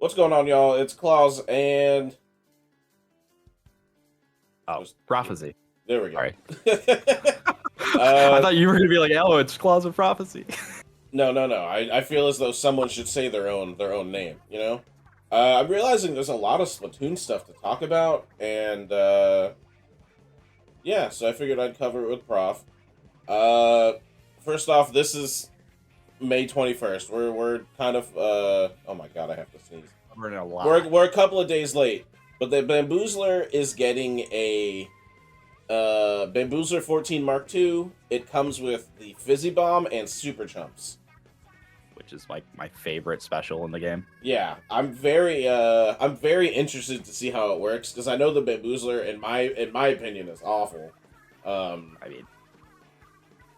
What's going on, y'all? It's Claus, and Oh, prophecy. there we go. Sorry. I uh, thought you were gonna be like, "Oh, it's Claws of Prophecy." no. I feel as though someone should say their own name. You know. I'm realizing there's a lot of Splatoon stuff to talk about, and yeah, so I figured I'd cover it with Prof. First off, this is May 21st. We're kind of oh my god, I have to sneeze. We're in a lot. We're a couple of days late, but the Bamboozler is getting a Bamboozler 14 Mark II. It comes with the Fizzy Bomb and Super Chumps. Which is like my favorite special in the game. Yeah, I'm very interested to see how it works because I know the Bamboozler in my opinion is awful. I mean,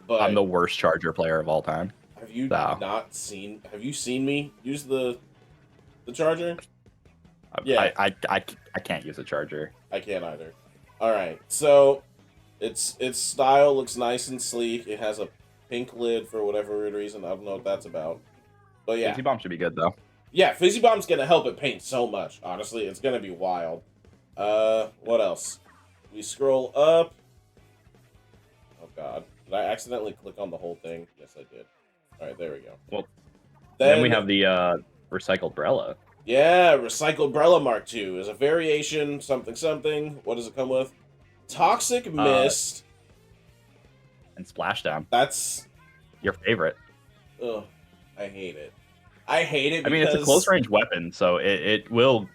but I'm the worst Charger player of all time. Have you Have you seen me use the Charger? Yeah, I can't use a Charger. I can't either. All right, so its style looks nice and sleek. It has a pink lid for whatever weird reason. I don't know what that's about. But yeah, Fizzy Bomb should be good though. Yeah, Fizzy Bomb's gonna help it paint so much. Honestly, it's gonna be wild. What else? We scroll up. Oh god, did I accidentally click on the whole thing? Yes, I did. All right, there we go. Well, then we have the recycled Brella. Yeah, recycled Brella Mark II is a variation. Something. What does it come with? Toxic Mist and Splashdown. That's your favorite. Ugh, I hate it. I hate it. I mean, it's a close range weapon, so it will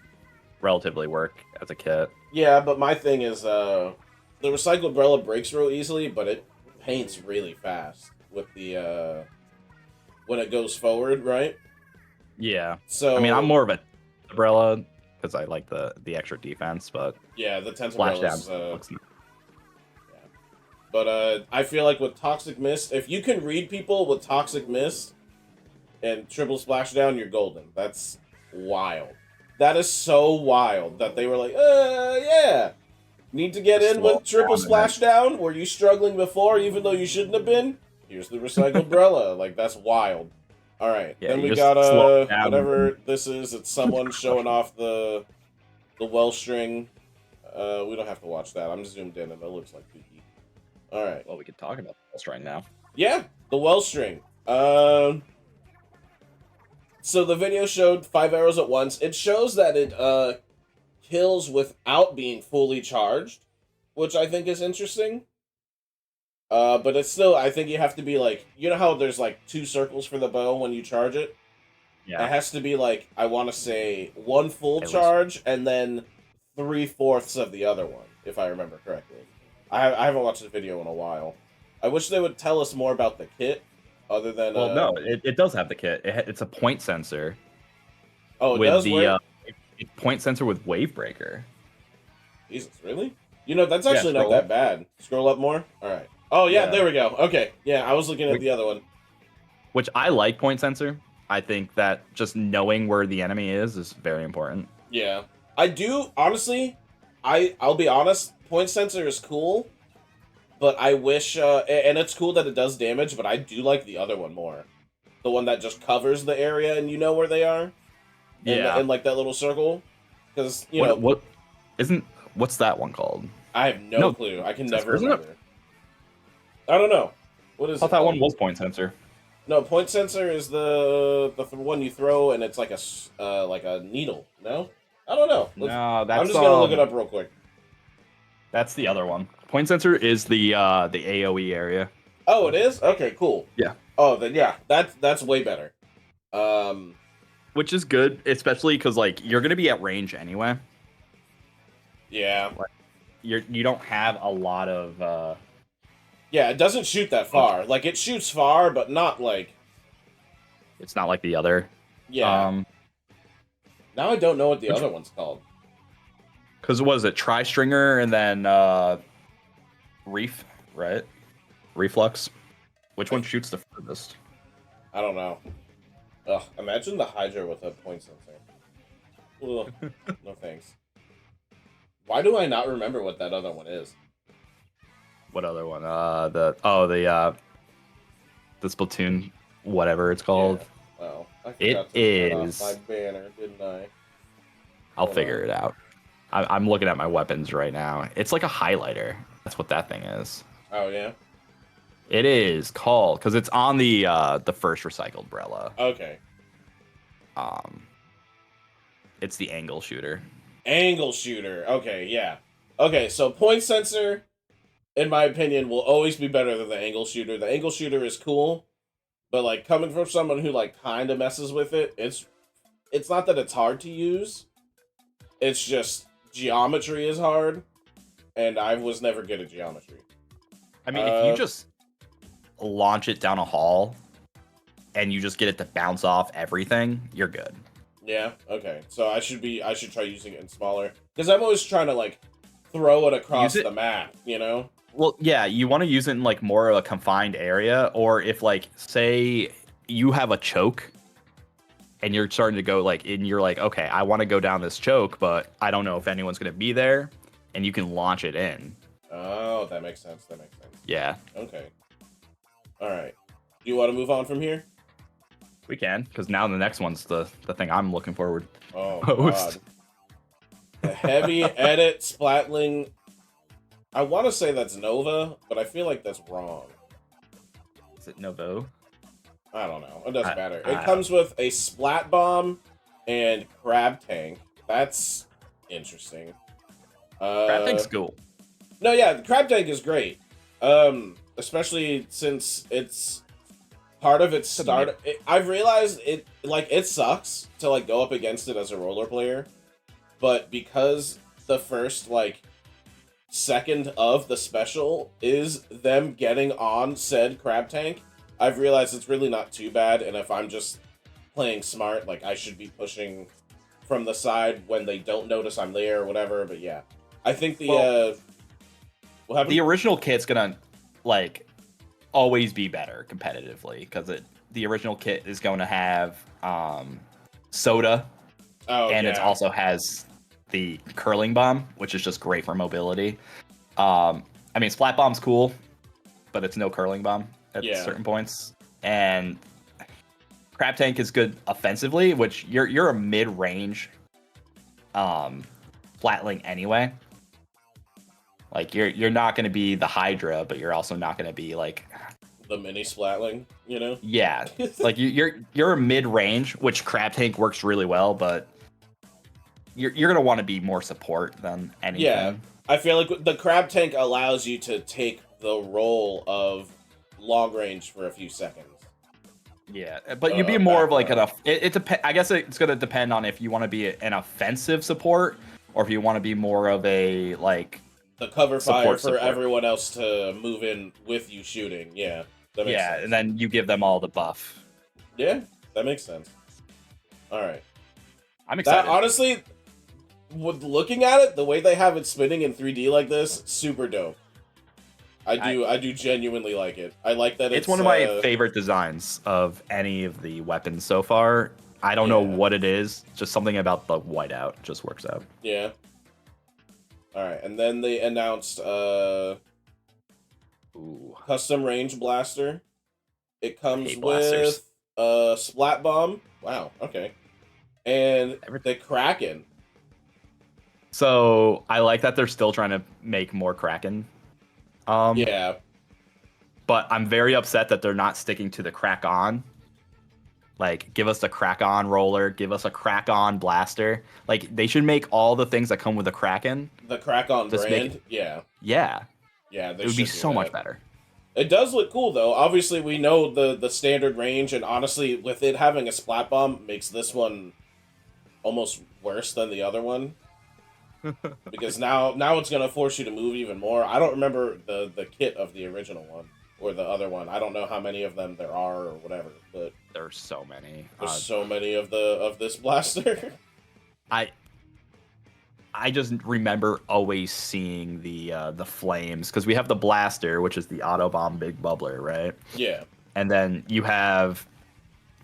relatively work as a kit. Yeah, but my thing is, the recycled Brella breaks real easily, but it paints really fast with the when it goes forward, right? Yeah. So I mean, I'm more of a Brella because I like the extra defense, but yeah, the Splashdown looks nice. Yeah. But I feel like with Toxic Mist, if you can read people with Toxic Mist and triple Splashdown, you're golden. That's wild. That is so wild that they were like, yeah. Need to get in with triple Splashdown? Were you struggling before even though you shouldn't have been? Here's the recycled Brella. Like, that's wild. Alright, yeah, then we got, whatever this is. It's someone showing off the well string. We don't have to watch that. I'm zoomed in and it looks like Pookie. Alright. Well, we could talk about the well string now. Yeah, the well string. So the video showed 5 arrows at once. It shows that it kills without being fully charged, which I think is interesting. But it's still, I think you have to be like, you know how there's like 2 circles for the bow when you charge it? Yeah. It has to be like, I want to say 1 full charge and then 3/4 of the other one, if I remember correctly. I haven't watched the video in a while. I wish they would tell us more about the kit, other than... Well, no, it does have the kit. It's a point sensor. Oh, it does work? Point sensor with Wave Breaker. Jesus, really? You know, that's actually not that bad. Scroll up more? Alright. Oh, yeah, there we go. Okay, yeah, I was looking at the other one. Which I like point sensor. I think that just knowing where the enemy is very important. Yeah. I do, honestly, I'll be honest, point sensor is cool, but I wish, and it's cool that it does damage, but I do like the other one more. The one that just covers the area and you know where they are? Yeah. In like that little circle? Because, you know... What's that one called? I have no clue. I can never remember. It? I don't know. What is I thought that one was point sensor. No, point sensor is the one you throw and it's like a needle. No, I don't know. No, that's. I'm just gonna look it up real quick. That's the other one. Point sensor is the AOE area. Oh, it is? Okay, cool. Yeah. Oh, then yeah, that's way better. Which is good, especially because like you're gonna be at range anyway. Yeah. Like, you don't have a lot of. Yeah, it doesn't shoot that far. Like, it shoots far, but not, like... It's not like the other. Yeah. Now I don't know what the other one's called. Because what is it? Tri-Stringer and then Reef, right? Reflux. Which one shoots the furthest? I don't know. Ugh, imagine the Hydra with a point sensor. Ugh, no thanks. Why do I not remember what that other one is? What other one? The Splatoon, whatever it's called. Yeah. Well, I it forgot to turn is off my banner, didn't I? I'll Hold figure on. it out. I'm looking at my weapons right now. It's like a highlighter. That's what that thing is. Oh yeah. It is called because it's on the first recycled Brella. Okay. Um, it's the angle shooter. Angle shooter. Okay, yeah. Okay, so point sensor, in my opinion, will always be better than the angle shooter. The angle shooter is cool, but like coming from someone who like kind of messes with it, it's not that it's hard to use. It's just geometry is hard, and I was never good at geometry. I mean, if you just launch it down a hall and you just get it to bounce off everything, you're good. Yeah. Okay. So I should try using it in smaller because I'm always trying to like throw it across the map. You know. Well, yeah, you want to use it in like more of a confined area, or if like say you have a choke and you're starting to go like and you're like, okay, I want to go down this choke, but I don't know if anyone's gonna be there, and you can launch it in. Oh, that makes sense. That makes sense. Yeah. Okay. All right. Do you want to move on from here? We can, because now the next one's the thing I'm looking forward. Oh Most. God. The heavy edit splatling. I want to say that's Nova, but I feel like that's wrong. Is it Novo? I don't know. It doesn't matter. It I comes with a splat bomb and crab tank. That's interesting. Crab tank's cool. No, yeah, the crab tank is great. Especially since it's part of its start. I've realized it sucks to like go up against it as a roller player, but because the first like second of the special is them getting on said crab tank, I've realized it's really not too bad. And if I'm just playing smart, like I should be pushing from the side when they don't notice I'm there or whatever. But yeah, I think the the original kit's gonna like always be better competitively because the original kit is going to have soda, and it also has the curling bomb, which is just great for mobility. I mean, splat bomb's cool, but it's no curling bomb at certain points. And crab tank is good offensively, which you're a mid-range flatling anyway. Like you're not going to be the Hydra, but you're also not going to be like the mini splatling, you know? Yeah, like you're a mid range, which crab tank works really well, but you're gonna want to be more support than anything. Yeah, I feel like the crab tank allows you to take the role of long range for a few seconds. Yeah, but you'd be more of like I guess it's gonna depend on if you want to be an offensive support or if you want to be more of a like the cover fire for everyone else to move in with you shooting. Yeah, that makes sense. And then you give them all the buff. Yeah, that makes sense. All right, I'm excited. That, honestly, with looking at it, the way they have it spinning in 3D like this, super dope. I do genuinely like it. I like that it's one of my favorite designs of any of the weapons so far. I don't know what it is, just something about the whiteout just works out. Yeah. All right, and then they announced custom range blaster. It comes with a splat bomb. Wow, okay. And the Kraken. So I like that they're still trying to make more Kraken. Yeah. But I'm very upset that they're not sticking to the crack on. Like, give us a crack on roller, give us a crack on blaster. Like, they should make all the things that come with a Kraken. The crack on brand? Yeah. Yeah. Yeah, it would be so much better. It does look cool, though. Obviously, we know the standard range, and honestly, with it having a splat bomb, makes this one almost worse than the other one. Because now it's going to force you to move even more. I don't remember the kit of the original one. Or the other one. I don't know how many of them there are or whatever, but there's so many. There's so many of this blaster. I just remember always seeing the flames because we have the blaster, which is the auto bomb big bubbler, right? Yeah. And then you have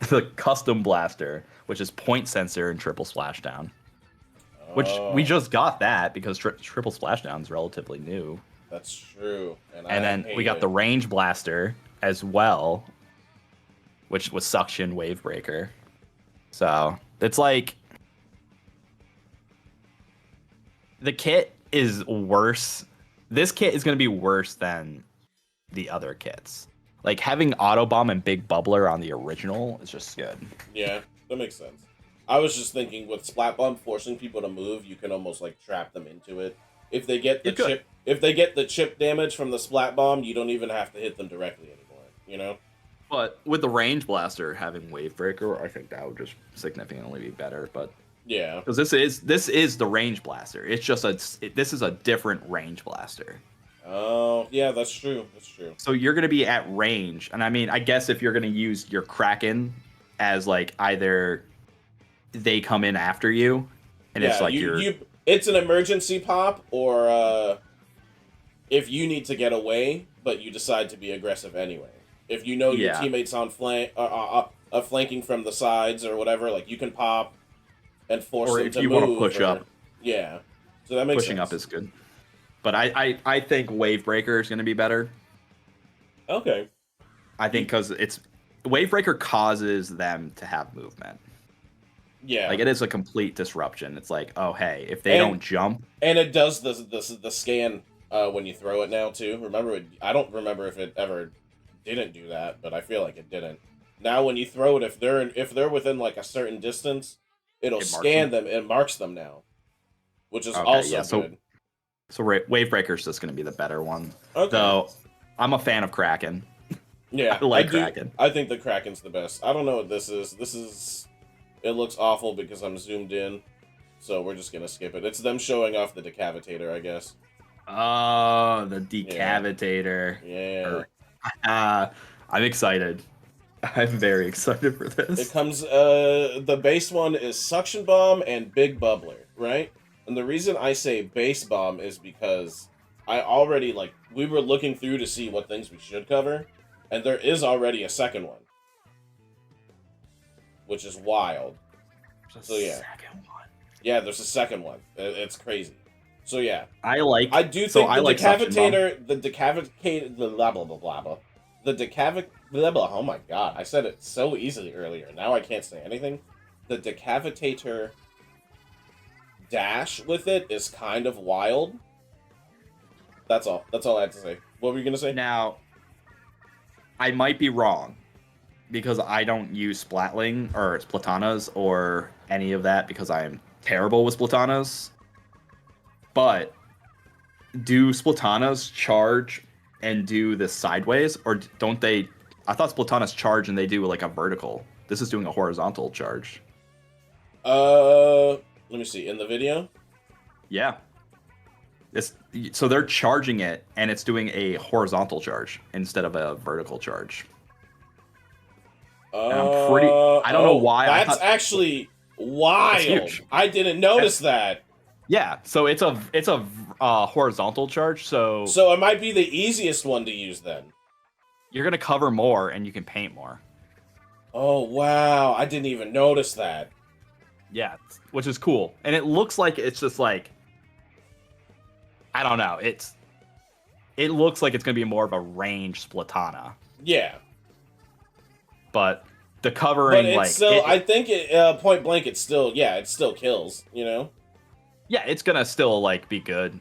the custom blaster, which is point sensor and triple splashdown. Which we just got that because triple splashdown is relatively new. That's true. And then we got the range blaster as well, which was suction wave breaker. So it's like the kit is worse. This kit is going to be worse than the other kits. Like having auto bomb and big bubbler on the original is just good. Yeah, that makes sense. I was just thinking with splat bomb forcing people to move, you can almost like trap them into it. If they get the chip damage from the splat bomb, you don't even have to hit them directly anymore. You know. But with the range blaster having wave breaker, I think that would just significantly be better. But yeah, because this is the range blaster. It's just this is a different range blaster. Oh, yeah, that's true. That's true. So you're going to be at range. And I mean, I guess if you're going to use your Kraken as like either they come in after you and it's like it's an emergency pop, or if you need to get away, but you decide to be aggressive anyway. If you know your teammates on flanking from the sides or whatever, like you can pop and force them to move. Or if you want to push up. Yeah. So that makes sense. Pushing up is good. But I think Wave Breaker is going to be better. Okay. I think because Wave Breaker causes them to have movement. Yeah. Like it is a complete disruption. It's like, oh hey, if they don't jump, and it does the scan when you throw it now too. Remember, I don't remember if it ever didn't do that, but I feel like it didn't. Now when you throw it, if they're within like a certain distance, it'll scan them and marks them now, which is also good. So Wave Breaker is just going to be the better one. Okay. Though I'm a fan of Kraken. Yeah, I like Kraken. I think the Kraken's the best. I don't know what this is. It looks awful because I'm zoomed in, so we're just gonna skip it. It's them showing off the decavitator, I guess. Oh, the decavitator. Yeah. I'm excited. I'm very excited for this. It comes. The base one is suction bomb and big bubbler, right? And the reason I say base bomb is because I already, we were looking through to see what things we should cover, and there is already a second one. Which is wild. So yeah. Second one. Yeah, there's a second one. It's crazy. So yeah. I do think the decavitator, blah blah blah blah blah. The decavitator, oh my god, I said it so easily earlier. Now I can't say anything. The decavitator dash with it is kind of wild. That's all. That's all I have to say. What were you gonna say? Now, I might be wrong because I don't use Splatling or Splatanas or any of that because I am terrible with Splatanas. But do Splatanas charge and do this sideways, or don't they? I thought Splatanas charge and they do like a vertical. This is doing a horizontal charge. Let me see, in the video? Yeah. So they're charging it, and it's doing a horizontal charge instead of a vertical charge. And I don't know why. That's actually wild. I didn't notice that. Yeah, so it's a horizontal charge. So it might be the easiest one to use then. You're gonna cover more, and you can paint more. Oh wow! I didn't even notice that. Yeah, which is cool, and it looks like it's just like, I don't know. It looks like it's gonna be more of a range Splatana. Yeah. But the covering, I think point blank, it still kills. You know. Yeah, it's gonna still be good,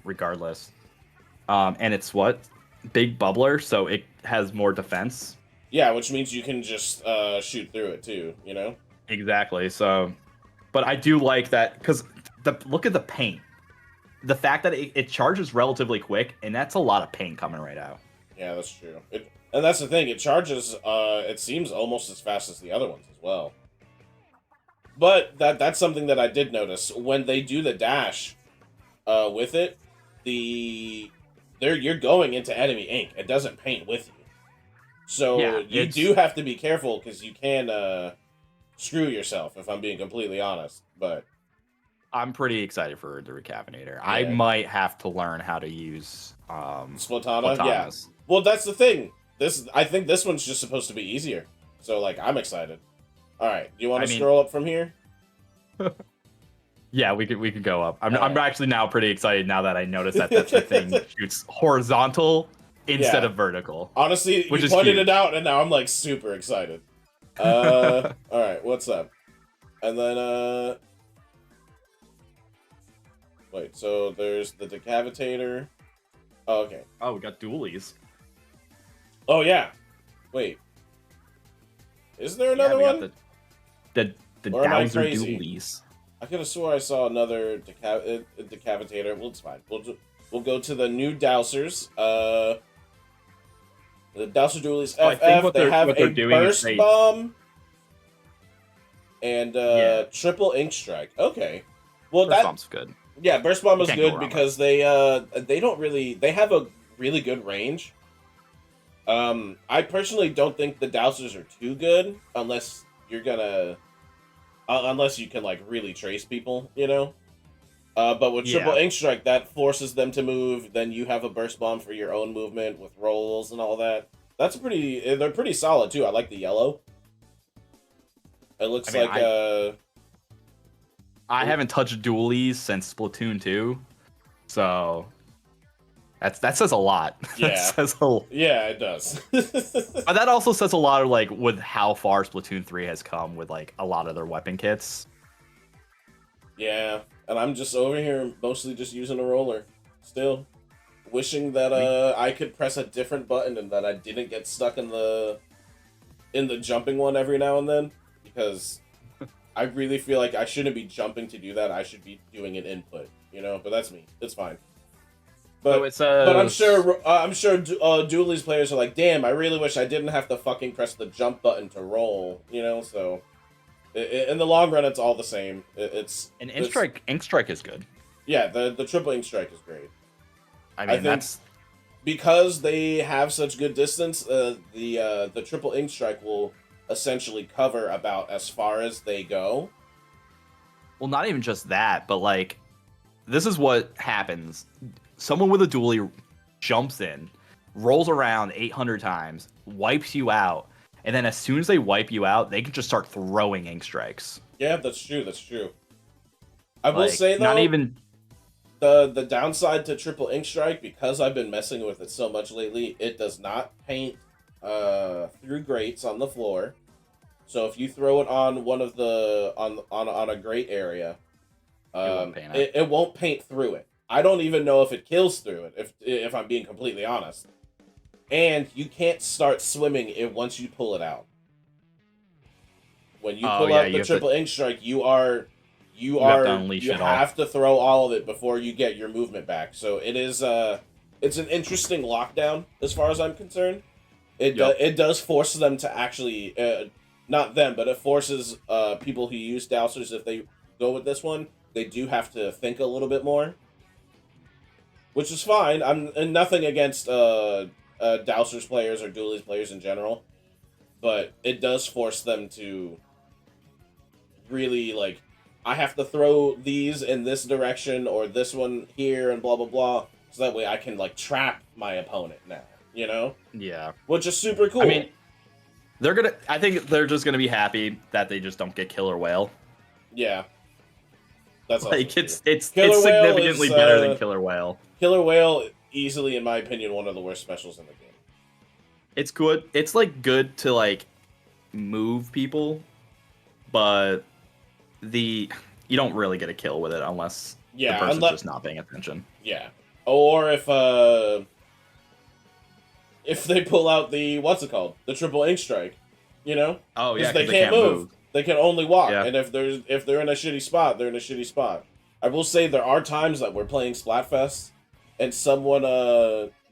regardless. And it's big bubbler, so it has more defense. Yeah, which means you can just shoot through it too. You know. Exactly. So, but I do like that because look at the paint. The fact that it charges relatively quick, and that's a lot of paint coming right out. Yeah, that's true. And that's the thing. It charges. It seems almost as fast as the other ones as well. But that's something that I did notice when they do the dash. With it, you're going into enemy ink. It doesn't paint with you. So you do have to be careful because you can screw yourself. If I'm being completely honest, but. I'm pretty excited for the Recavinator. Yeah. I might have to learn how to use Splatana. Yeah. Well, that's the thing. I think this one's just supposed to be easier. So I'm excited. All right. Do you want to scroll up from here? Yeah, we could go up. I'm actually now pretty excited now that I noticed that the thing shoots horizontal instead of vertical. Honestly, you pointed it out, and now I'm super excited. All right. What's up? And then Wait, so there's the decavitator. Oh, okay. Oh, we got dualies. Oh yeah. Wait. Is there another we one? got the Or am I Dowser crazy? dualies. I could have swore I saw another decavitator. Well, it's fine. We'll go to the new Dowsers. The Dowser dualies FF. They have a burst bomb and triple ink strike. Okay. Well, burst bomb's good. Yeah, burst bomb is good because they don't really, they have a really good range. I personally don't think the Dowsers are too good unless you're gonna unless you can like really trace people, you know. But with triple ink strike, that forces them to move. Then you have a burst bomb for your own movement with rolls and all that. They're pretty solid too. I like the yellow. It looks I haven't touched dualies since Splatoon 2, so that says a lot. Yeah, yeah, it does. But that also says a lot of like with how far Splatoon 3 has come with like a lot of their weapon kits. Yeah, and I'm just over here mostly just using a roller, still wishing that I could press a different button and that I didn't get stuck in the jumping one every now and then, because I really feel like I shouldn't be jumping to do that. I should be doing an input, you know. But that's me. It's fine. But but I'm sure dualies players are like, damn, I really wish I didn't have to fucking press the jump button to roll, you know. So in the long run, it's all the same. Ink strike is good. Yeah, the triple ink strike is great. I mean, that's because they have such good distance. The triple ink strike will essentially cover about as far as they go. Well, not even just that, but like, this is what happens. Someone with a dually jumps in, rolls around 800 times, wipes you out, and then as soon as they wipe you out, they can just start throwing ink strikes. Yeah, that's true. I will say, though, not even the downside to triple ink strike, because I've been messing with it so much lately, it does not paint through grates on the floor. So if you throw it on one of the on a grate area, it won't paint through it. I don't even know if it kills through it, if I'm being completely honest. And you can't start swimming it once you pull it out. When you pull out the triple ink strike, you have to throw all of it before you get your movement back. So it is it's an interesting lockdown as far as I'm concerned. It does force them to actually not them, but it forces people who use Dowsers, if they go with this one, they do have to think a little bit more. Which is fine. I'm nothing against Dowsers players or dualies players in general, but it does force them to really, like, I have to throw these in this direction or this one here and blah blah blah, so that way I can like trap my opponent now, you know? Yeah. Which is super cool. I mean, I think they're just gonna be happy that they just don't get Killer Whale. Yeah. That's like it's significantly better than Killer Whale. Killer Whale, easily, in my opinion, one of the worst specials in the game. It's good. It's like good to like move people, but you don't really get a kill with it unless the person's just not paying attention. Yeah. Or if they pull out the the triple ink strike, you know? Oh yeah, because they can't move. They can only walk, and if they're in a shitty spot, they're in a shitty spot. I will say there are times that we're playing Splatfest, and someone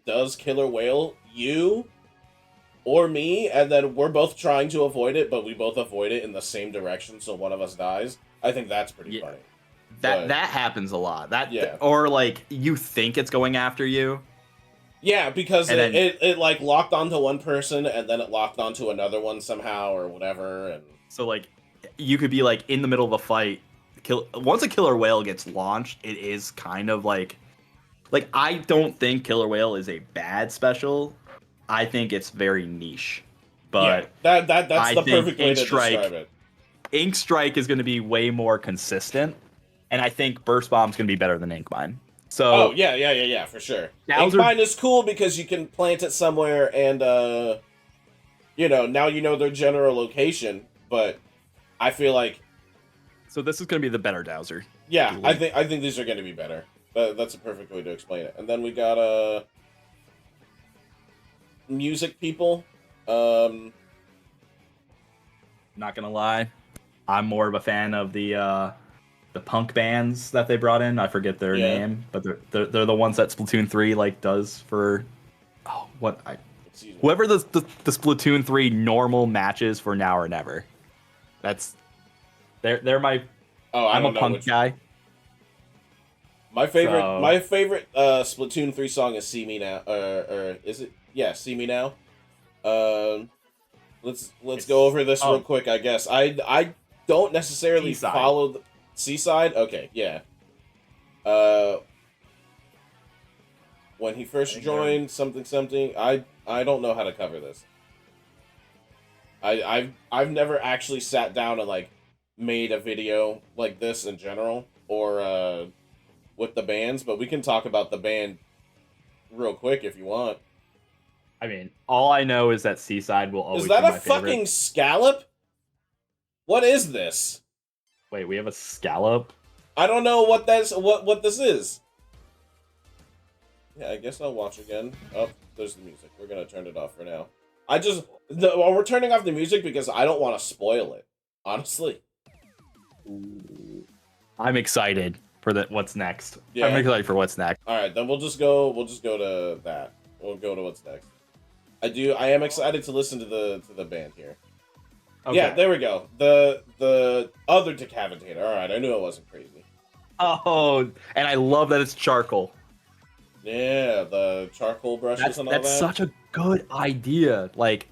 does Killer Whale you or me, and then we're both trying to avoid it, but we both avoid it in the same direction, so one of us dies. I think that's pretty funny. That happens a lot. Or like you think it's going after you. Yeah, because it like locked onto one person and then it locked onto another one somehow or whatever, and so like you could be like in the middle of a fight. Once a Killer Whale gets launched, it is kind of like I don't think Killer Whale is a bad special. I think it's very niche. But yeah, that's the perfect way to describe it. Ink Strike is going to be way more consistent, and I think Burst Bomb is going to be better than Ink Mine. So yeah, for sure. Ink Mine is cool because you can plant it somewhere, and now you know their general location. But I feel like this is going to be the better Dowser. Yeah, I think these are going to be better. That's a perfect way to explain it. And then we got music people. Not gonna lie, I'm more of a fan of the punk bands that they brought in. I forget their name, but they're the ones that Splatoon 3 like does for whoever the Splatoon 3 normal matches for Now or Never. They're my I'm a punk guy. My favorite Splatoon 3 song is See Me Now, or is it? Yeah, See Me Now. Let's go over this real quick, I guess. I don't necessarily follow the Seaside. Okay, yeah. When he first joined something, I don't know how to cover this. I've never actually sat down and like made a video like this in general or with the bands, but we can talk about the band real quick if you want. I mean, all I know is that Seaside will always be my favorite. Is that a fucking scallop? What is this? Wait, we have a scallop? I don't know what this is. Yeah, I guess I'll watch again. Oh, there's the music. We're gonna turn it off for now. We're turning off the music because I don't want to spoil it. Honestly. I'm excited for what's next. Yeah. I'm excited for what's next. All right, then we'll just go to that. We'll go to what's next. I am excited to listen to the band here. Okay. Yeah, there we go. The other decavitator. All right, I knew it wasn't crazy. Oh, and I love that it's charcoal. Yeah, the charcoal brushes and all that. That's such a good idea. Like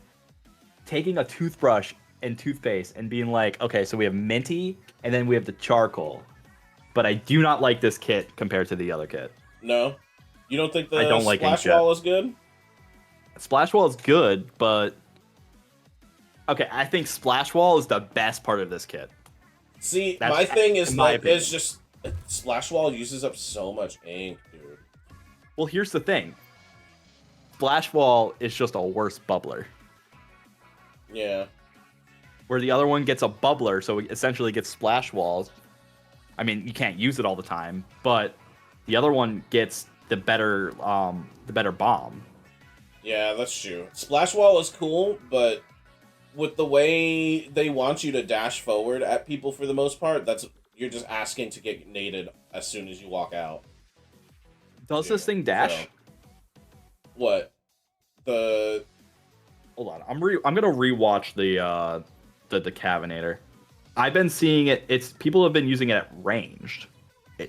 taking a toothbrush and toothpaste and being like, okay, so we have minty and then we have the charcoal. But I do not like this kit compared to the other kit. No? You don't think the splash wall is good? Splash wall is good, but okay, I think splash wall is the best part of this kit. See, my thing is like it's just splash wall uses up so much ink, dude. Well, here's the thing. Splash wall is just a worse bubbler. Yeah. Where the other one gets a bubbler, so it essentially gets splash walls. I mean, you can't use it all the time, but the other one gets the better bomb. Yeah, that's true. Splash wall is cool, but with the way they want you to dash forward at people for the most part, you're just asking to get naded as soon as you walk out. Does this thing dash? So, what? Hold on, I'm gonna rewatch the Decavinator. I've been seeing it. People have been using it at ranged.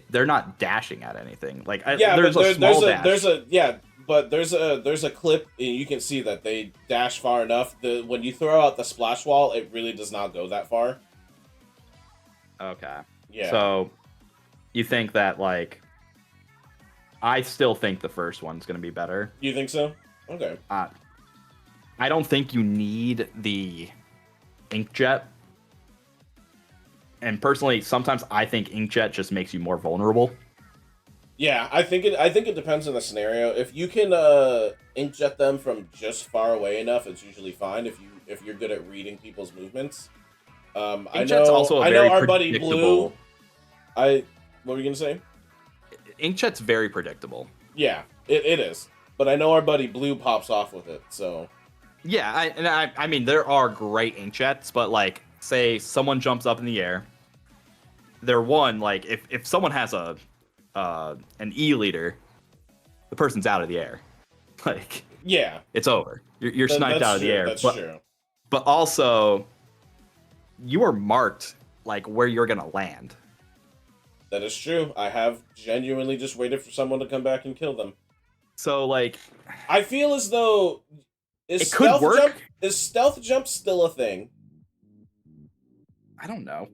They're not dashing at anything. Like there's a small dash. But there's a clip and you can see that they dash far enough. When you throw out the splash wall, it really does not go that far. Okay. Yeah. So you think that like I still think the first one's gonna be better. You think so? Okay. I don't think you need the inkjet. And personally, sometimes I think inkjet just makes you more vulnerable. Yeah, I think it depends on the scenario. If you can inkjet them from just far away enough, it's usually fine. If you're good at reading people's movements. I know our buddy Blue. What were you gonna say? Inkjet's very predictable. Yeah, it is. But I know our buddy Blue pops off with it, so. Yeah, I mean there are great inkjets, but like say someone jumps up in the air, they're like if someone has an E leader, the person's out of the air. Like yeah, it's over. You're sniped out of the air. That's true. But also, you are marked like where you're gonna land. That is true. I have genuinely just waited for someone to come back and kill them. So like, I feel as though it could work. Is stealth jump still a thing? I don't know.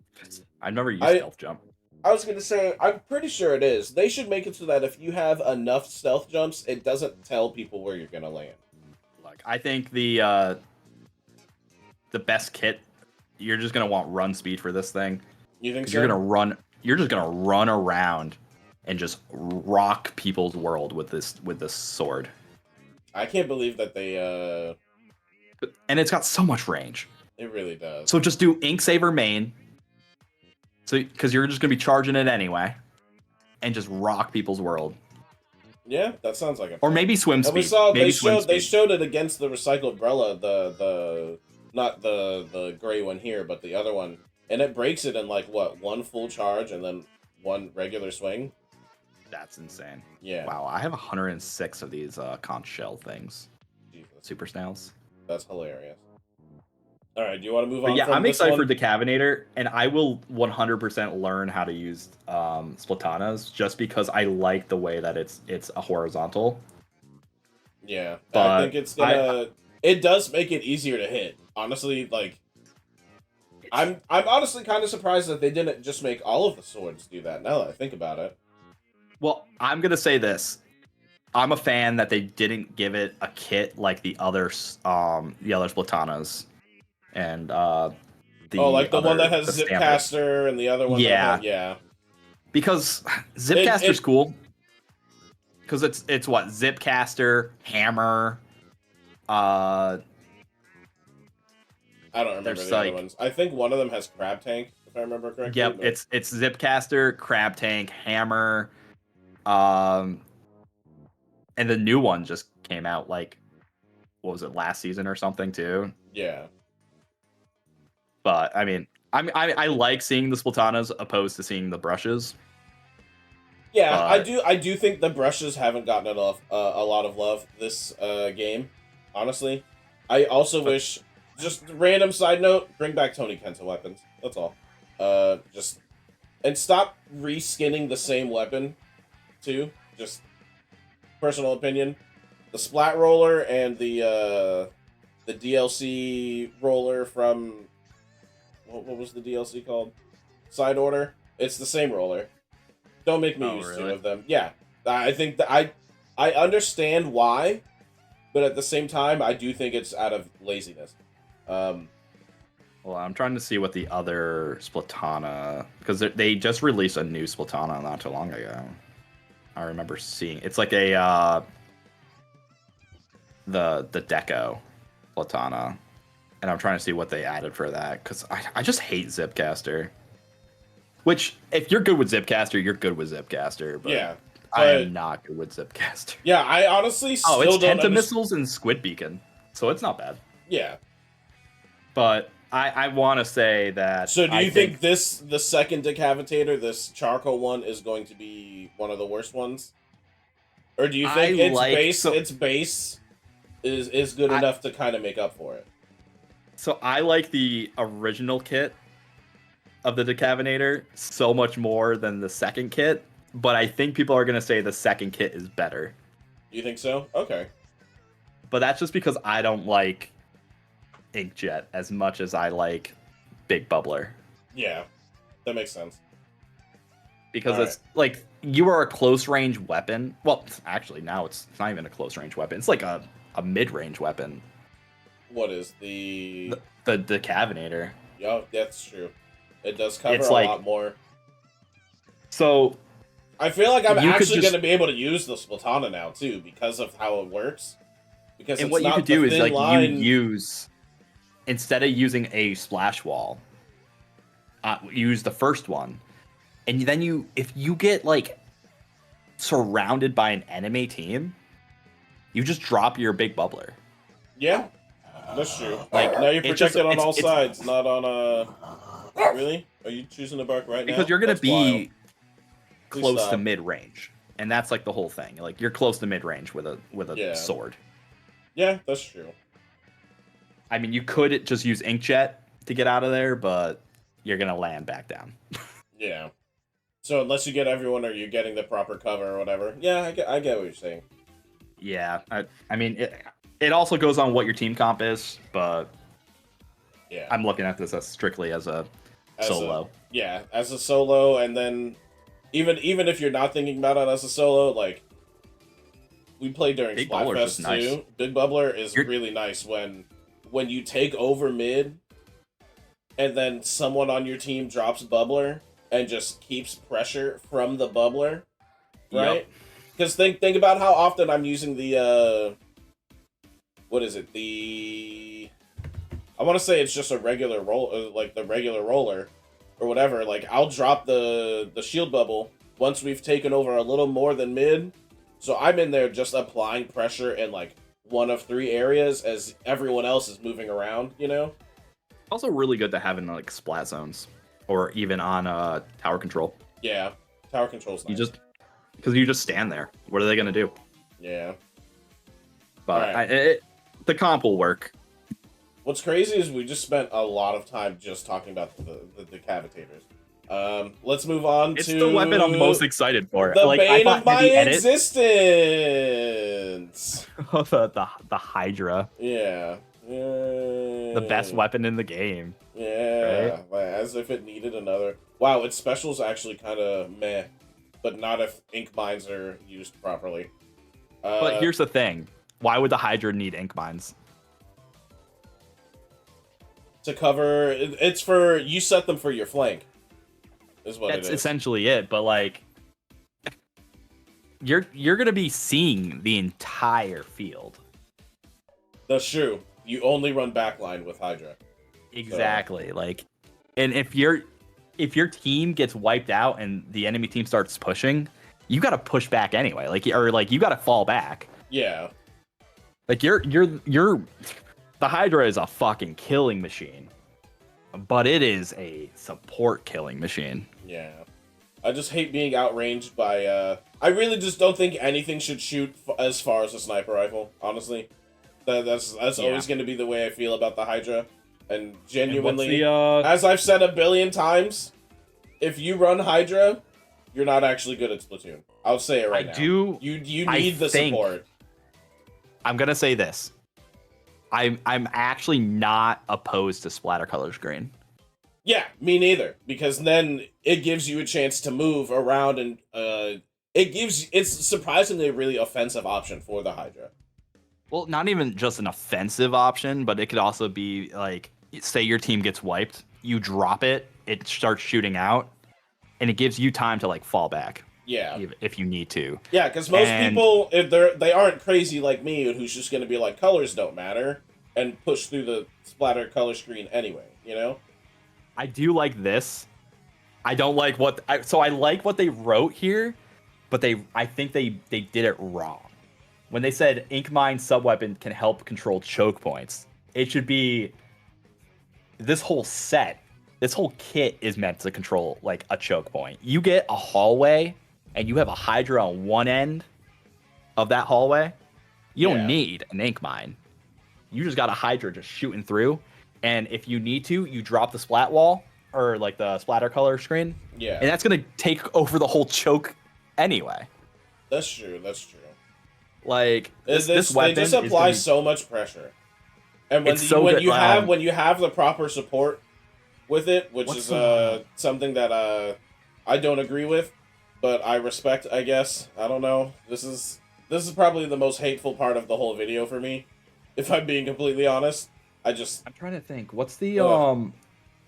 I've never used stealth jump. I was going to say, I'm pretty sure it is. They should make it so that if you have enough stealth jumps, it doesn't tell people where you're going to land. Like, I think the best kit, you're just going to want run speed for this thing. You think so? You're just going to run around and just rock people's world with this sword. I can't believe that they... And it's got so much range. It really does. So just do Ink Saver main, So, because you're just gonna be charging it anyway, and just rock people's world. Yeah, that sounds like it. Or maybe swim speed. And we saw maybe they showed it against the recycled Brella, the not the gray one here, but the other one, and it breaks it in like what, one full charge and then one regular swing. That's insane. Yeah. Wow, I have 106 of these conch shell things. Jesus. Super snails. That's hilarious. All right, do you want to move on? Yeah, I'm excited for Decavinator, and I will 100% learn how to use Splatanas just because I like the way that it's a horizontal. Yeah, but I think it's gonna. It does make it easier to hit. Honestly, like, I'm honestly kind of surprised that they didn't just make all of the swords do that. Now that I think about it. Well, I'm gonna say this. I'm a fan that they didn't give it a kit like the other Splatanas. And like the one that has Zipcaster and the other one yeah. Because Zipcaster's cool. Because it's what? Zipcaster, Hammer, I don't remember the other ones. I think one of them has Crab Tank, if I remember correctly. Yep, it's Zipcaster, Crab Tank, Hammer, and the new one just came out like, what was it, last season or something too? Yeah. But I mean, I like seeing the Splatanas opposed to seeing the brushes. Yeah, I do think the brushes haven't gotten enough a lot of love this game. Honestly, I also wish, just random side note, bring back Tony Kenta weapons. That's all. And stop reskinning the same weapon, too. Just personal opinion. The Splat Roller and the DLC roller from. What was the DLC called? Side Order? It's the same roller. Don't make me use two of them. Yeah. I think that I understand why, but at the same time, I do think it's out of laziness. Well, I'm trying to see what the other Splatana... Because they just released a new Splatana not too long ago. I remember seeing... It's like a... the Deco Splatana. And I'm trying to see what they added for that, because I just hate Zipcaster. Which, if you're good with Zipcaster, you're good with Zipcaster. But yeah, I am not good with Zipcaster. Yeah, I honestly still it's Tenta Missiles and Squid Beacon, so it's not bad. Yeah. But I want to say that... So do you think the second Decavitator, this charcoal one, is going to be one of the worst ones? Or do you think its base is good enough to kind of make up for it? So I like the original kit of the Decavinator so much more than the second kit, but I think people are going to say the second kit is better. You think so? Okay. But that's just because I don't like Inkjet as much as I like Big Bubbler. Yeah, that makes sense. Because it's like, you are a close range weapon. Well, actually, now it's not even a close range weapon. It's like a mid-range weapon. What is the Decavinator? Yeah, that's true. It does cover a lot more. So I feel like I'm actually going to be able to use the Splatana now too, because of how it works. Because what you could do is like you use, instead of using a splash wall, use the first one, and then if you get like surrounded by an enemy team, you just drop your Big Bubbler. Yeah. That's true. Like, now you're protected on all sides, not on Really? Are you choosing to bark right now? Because you're gonna be close to mid range, and that's like the whole thing. Like, you're close to mid range with a sword. Yeah, that's true. I mean, you could just use Inkjet to get out of there, but you're gonna land back down. Yeah. So unless you get everyone, or you're getting the proper cover or whatever. Yeah, I get what you're saying. Yeah, I mean, it also goes on what your team comp is, but yeah, I'm looking at this as strictly as a solo. As a solo, and then even if you're not thinking about it as a solo, like, we played during Splatfest too. Nice. Big Bubbler is really nice when you take over mid, and then someone on your team drops Bubbler and just keeps pressure from the Bubbler, right? Because think about how often I'm using the what is it? I want to say it's just a regular roll, like the regular roller, or whatever, like I'll drop the shield bubble once we've taken over a little more than mid. So I'm in there just applying pressure in like one of 3 areas as everyone else is moving around, you know? Also really good to have in like splat zones or even on tower control. Yeah, tower control's nice. Because you just stand there. What are they gonna do? Yeah. But right. The comp will work. What's crazy is we just spent a lot of time just talking about the decapitators. Let's move on to... It's the weapon I'm most excited for. The like, bane of my existence! the Hydra. Yeah. The best weapon in the game. Yeah. Right? As if it needed another... Wow, its special's actually kind of meh. But not if ink mines are used properly. But here's the thing. Why would the Hydra need ink mines? To cover... It's for... You set them for your flank. Is what That's it is. essentially it, but like... You're gonna be seeing the entire field. That's true. You only run backline with Hydra. Exactly. So. Like, and if your team gets wiped out and the enemy team starts pushing, you got to push back anyway. Like, or like you got to fall back. Yeah. Like the Hydra is a fucking killing machine, but it is a support killing machine. Yeah. I just hate being outranged by. I really just don't think anything should shoot as far as a sniper rifle. Honestly, that's always going to be the way I feel about the Hydra. And genuinely, as I've said a billion times, if you run Hydra, you're not actually good at Splatoon. I'll say it right now. You need the support. I'm gonna say this. I'm actually not opposed to splatter color screen. Yeah, me neither. Because then it gives you a chance to move around, and it's surprisingly a really offensive option for the Hydra. Well, not even just an offensive option, but it could also be like, say your team gets wiped, you drop it, it starts shooting out, and it gives you time to like fall back. Yeah. If you need to. Yeah, because most people, if they aren't crazy like me, who's just going to be like, colors don't matter, and push through the splatter color screen anyway, you know? I do like this. I don't like I like what they wrote here, but I think they did it wrong. When they said Ink Mine subweapon can help control choke points, it should be this whole kit is meant to control like a choke point. You get a hallway and you have a Hydra on one end of that hallway. You don't need an Ink Mine. You just got a Hydra just shooting through. And if you need to, you drop the splat wall or like the splatter color screen. Yeah. And that's going to take over the whole choke anyway. That's true. Like this weapon, they just apply so much pressure, and when you have the proper support with it, which is something that I don't agree with, but I respect. I guess I don't know. This is probably the most hateful part of the whole video for me, if I'm being completely honest. I'm trying to think. What's the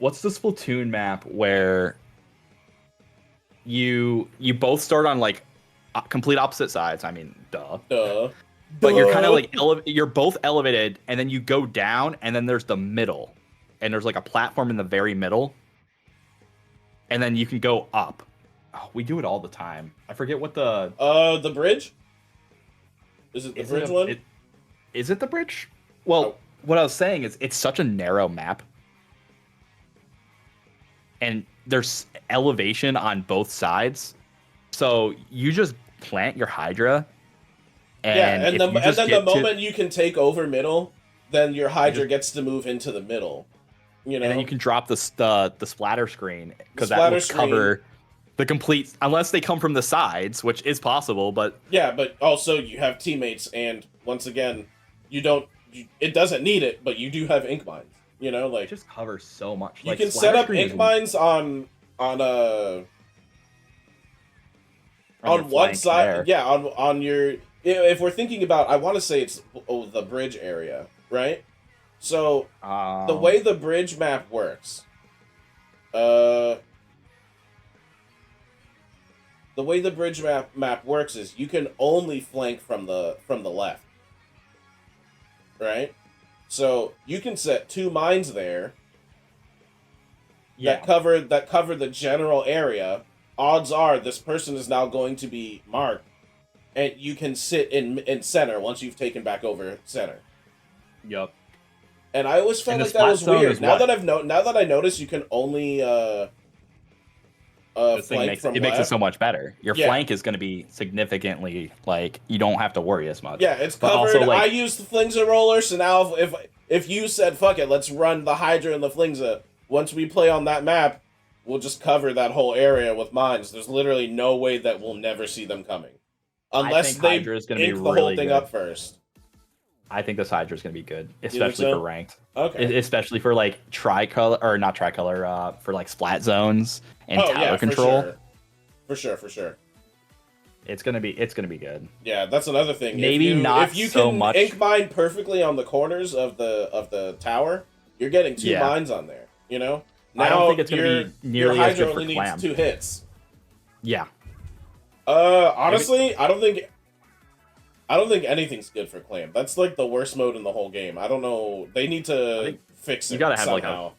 Splatoon map where you both start on like complete opposite sides? I mean, duh. But you're kind of like you're both elevated, and then you go down, and then there's the middle, and there's like a platform in the very middle, and then you can go up. Oh, we do it all the time. I forget what the bridge. Is it the bridge one? Is it the bridge? Well, what I was saying is it's such a narrow map, and there's elevation on both sides, so you just plant your Hydra. And then the moment you can take over middle, then your Hydra gets to move into the middle. You know, and then you can drop the splatter screen, because that will cover the complete, unless they come from the sides, which is possible. But yeah, but also you have teammates, and once again, it doesn't need it, but you do have ink mines. You know, like it just covers so much. You can set up ink mines on one side. There. Yeah, on your. If we're thinking about, I want to say it's the bridge area, right? So the way the bridge map works, is you can only flank from the left, right? So you can set 2 mines there, that cover the general area, odds are this person is now going to be marked, and you can sit in center once you've taken back over center. Yup. And I always felt like that was weird. Now that I notice you can only flank from it makes it so much better. Your flank is going to be significantly, like, you don't have to worry as much. Yeah, it's covered. Also, like, I use the Flingza roller, so now if you said, fuck it, let's run the Hydra and the Flingza, once we play on that map, we'll just cover that whole area with mines. There's literally no way that we'll never see them coming. Unless they ink the whole thing up first. I think this Hydra is going to be good, especially for ranked. Okay. Especially for, like, not tricolor, for, like, splat zones and tower control. For sure. It's gonna be good. Yeah, that's another thing. Maybe not so much. If you can ink mine perfectly on the corners of the tower, you're getting 2 mines on there. You know. Now I don't think it's gonna be nearly as good for Clam. Needs 2 hits. Yeah. Honestly, I don't think anything's good for Clam. That's like the worst mode in the whole game. I don't know. They need to fix it. You gotta have somehow.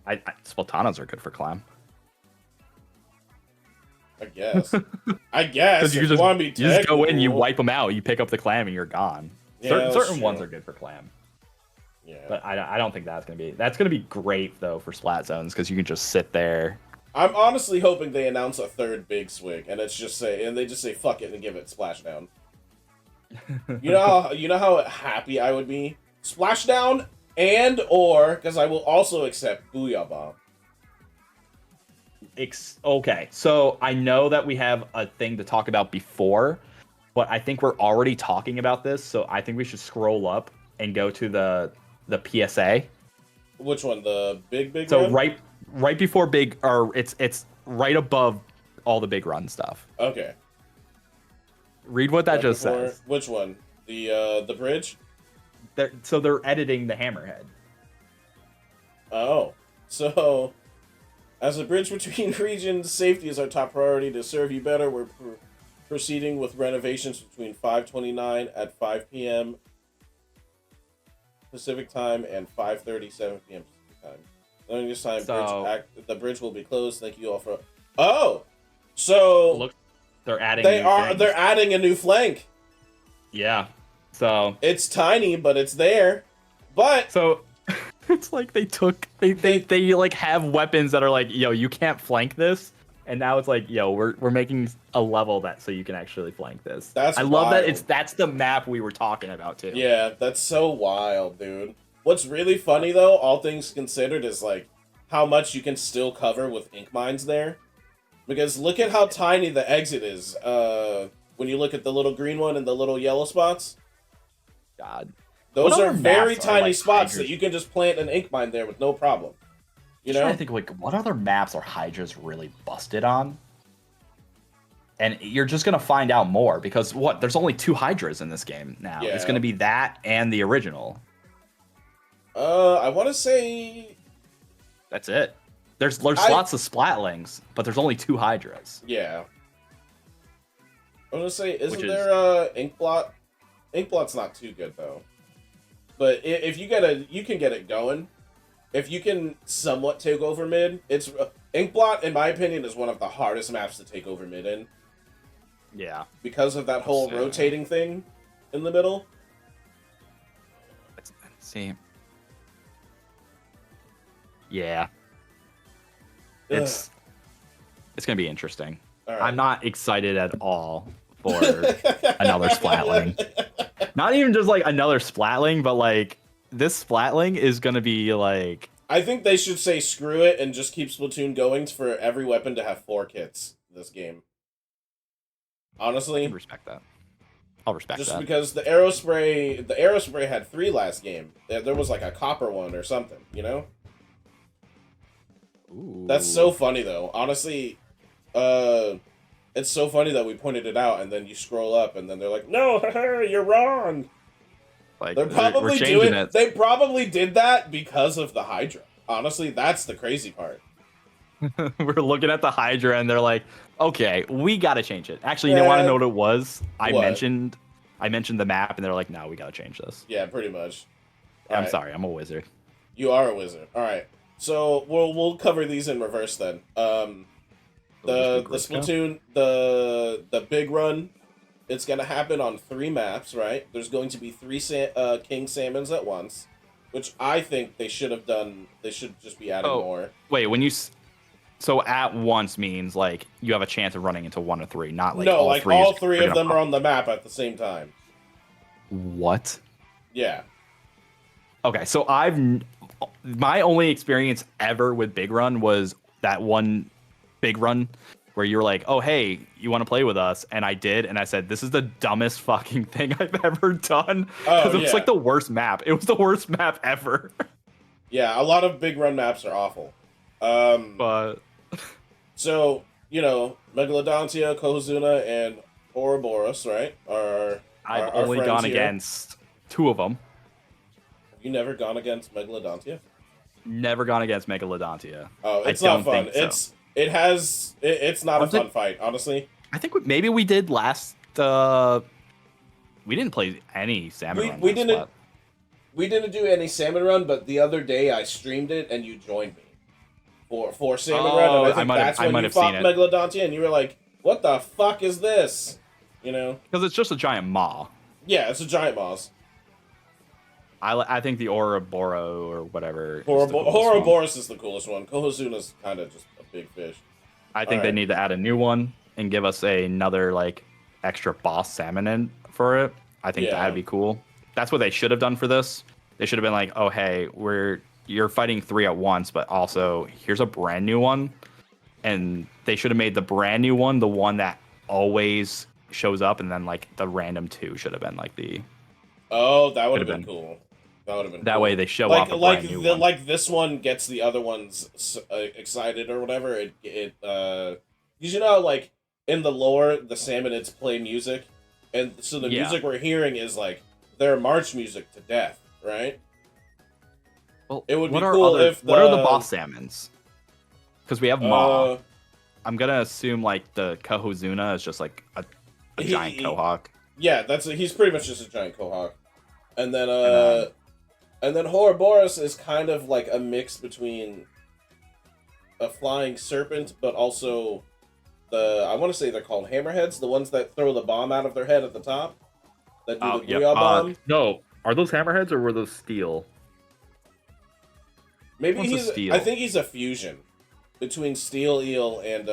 Splatanas are good for Clam. I guess. You just go in, you wipe them out, you pick up the Clam, and you're gone. Yeah, certain ones are good for Clam. Yeah. But I don't think that's gonna be great though for splat zones because you can just sit there. I'm honestly hoping they announce a 3rd big swig and they just say fuck it and give it Splashdown. You know how happy I would be? Splashdown or because I will also accept Booyah Bomb. Okay, so I know that we have a thing to talk about before, but I think we're already talking about this, so I think we should scroll up and go to the PSA. Which one? The big so one? right before big, or it's right above all the big run stuff. Okay. Read what that just says. Which one? The bridge? So they're editing the Hammerhead. Oh. So, as a bridge between regions, safety is our top priority. To serve you better, we're proceeding with renovations between 5:29 at 5 p.m. Pacific time and 5:37 p.m. Pacific time. During this time, the bridge will be closed. Thank you all for. Oh, so look, they're adding. They're adding a new flank. Yeah. So it's tiny, but it's there. But so it's like they like have weapons that are like, yo, you can't flank this. And now it's like, yo, we're making a level so you can actually flank this. I love that that's the map we were talking about too. Yeah, that's so wild, dude. What's really funny though, all things considered, is like how much you can still cover with ink mines there. Because look at how tiny the exit is. When you look at the little green one and the little yellow spots. God. Those are very tiny spots that you can just plant an ink mine there with no problem. You know? I think like what other maps are Hydras really busted on? And you're just gonna find out more because there's only 2 Hydras in this game now. Yeah. It's gonna be that and the original. I want to say that's it. There's lots of Splatlings, but there's only 2 Hydras. Yeah. I want to say, isn't there Inkblot? Inkblot's not too good though. But if you can get it going. If you can somewhat take over mid, it's Inkblot, in my opinion, is one of the hardest maps to take over mid in. Yeah. Because of that whole rotating thing in the middle. Let's see. Yeah. It's gonna be interesting. Right. I'm not excited at all for another Splatling. Not even just like another Splatling, but like this Splatling is gonna be like. I think they should say screw it and just keep Splatoon going for every weapon to have 4 kits this game. Honestly, I respect that. I'll respect that. Just because the Aerospray had 3 last game. There was like a copper one or something, you know? Ooh. That's so funny though. Honestly, it's so funny that we pointed it out and then you scroll up and then they're like, "No, you're wrong." Like they're probably doing it. They probably did that because of the Hydra. Honestly, that's the crazy part. We're looking at the Hydra and they're like, "Okay, we got to change it." Actually, you want to know what it was? I mentioned the map and they're like, "No, we got to change this." Yeah, pretty much. I'm sorry, I'm a wizard. You are a wizard. All right. So we'll cover these in reverse then. The Splatoon, the big run, it's gonna happen on 3 maps, right? There's going to be 3 King Salmons at once, which I think they should have done. They should just be adding more. Wait, so at once means like you have a chance of running into 1 or 3, not like no, like all 3 of them are on the map at the same time. What? Yeah. Okay, so my only experience ever with Big Run was that one Big Run where you were like, oh, hey, you want to play with us? And I did, and I said, this is the dumbest fucking thing I've ever done. Because it was like the worst map. It was the worst map ever. Yeah, a lot of Big Run maps are awful. But... So, Megalodontia, Kohozuna, and Ouroboros, right? I've only gone against 2 of them. Have you never gone against Megalodontia? Never gone against Megalodontia. Oh, it's not fun. It's not a fun fight, honestly. I think maybe we did last. We didn't play any salmon run. We didn't do any salmon run, but the other day I streamed it and you joined me for salmon run, and I think that's when you fought Megalodontia, and you were like, "What the fuck is this?" Because it's just a giant maw. Yeah, it's a giant moss. I think the Ouroboros or whatever. Ouroboros is the coolest one. Kohozuna's kind of just a big fish. I think they need to add a new one and give us another like extra boss salmon in for it. I think that'd be cool. That's what they should have done for this. They should have been like, oh hey, you're fighting 3 at once, but also here's a brand new one. And they should have made the brand new one the one that always shows up, and then like the random 2 should have been like the. Oh, that would have been cool. That would have been that cool. way they show off a brand new one. Like this one gets the other ones excited or whatever. Like in the lore, the Salmonids play music, and so the music we're hearing is like their march music to death, right? Well, it would be cool if what are the boss salmons? Because we have Maw. I'm gonna assume like the Kohozuna is just like a giant Quahog. Yeah, he's pretty much just a giant Quahog. And then Ouroboros is kind of like a mix between a flying serpent, but also I want to say they're called hammerheads, the ones that throw the bomb out of their head at the top. That do the Booyah bomb. No, are those hammerheads or were those steel? Maybe I think he's a fusion between steel eel and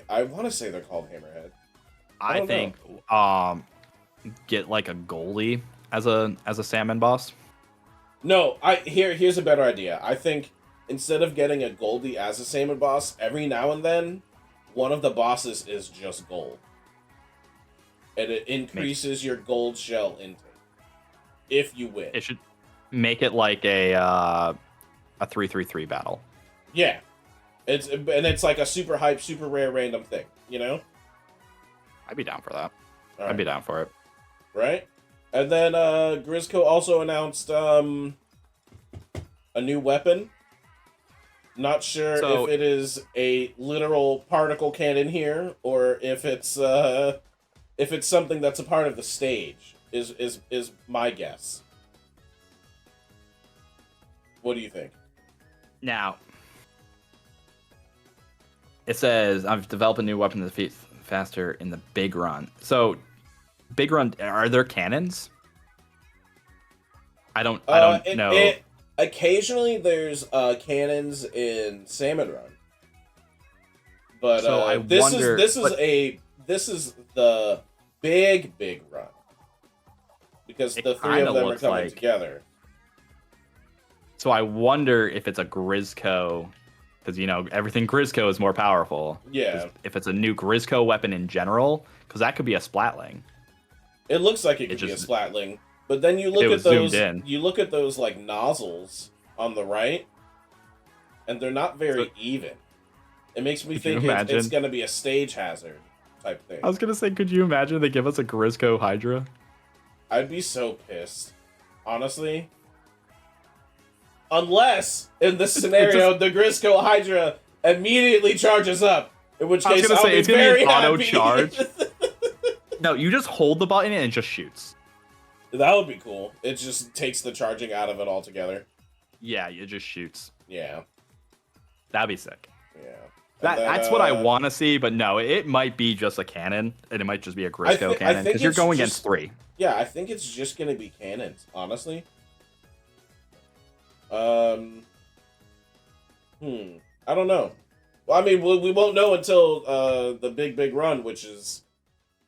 I want to say they're called hammerhead. I think get like a goalie as a salmon boss. No, here's a better idea. I think instead of getting a Goldie as a salmon boss, every now and then one of the bosses is just gold. And it increases your gold shell intake if you win. It should make it like a 3-3-3 battle. Yeah. It's like a super hype, super rare random thing, I'd be down for that. Right. I'd be down for it. Right? And then Grizzco also announced a new weapon. Not sure if it is a literal particle cannon here, or if it's something that's a part of the stage. Is my guess. What do you think? Now, it says I've developed a new weapon to defeat faster in the big run. So, big run, are there cannons? I don't know. Occasionally there's cannons in Salmon Run, but so this is the big run because the 3 of them are coming together. So I wonder if it's a Grizzco, because everything Grizzco is more powerful. Yeah. If it's a new Grizzco weapon in general, because that could be a Splatling. It looks like it could be a Splatling. But then you look at those like nozzles on the right, and they're not very even. It makes me think it's going to be a stage hazard type thing. I was going to say, could you imagine they give us a Grizzco Hydra? I'd be so pissed, honestly. Unless in this scenario the Grizzco Hydra immediately charges up, in which case I'll be very happy. Auto charge. No, you just hold the button and it just shoots. That would be cool. It just takes the charging out of it altogether. Yeah, it just shoots. Yeah. That'd be sick. Yeah. That's what I want to see, but no, it might be just a cannon, and it might just be a Grisco cannon, because you're going against 3. Yeah, I think it's just going to be cannons, honestly. I don't know. Well, I mean, we won't know until the big run, which is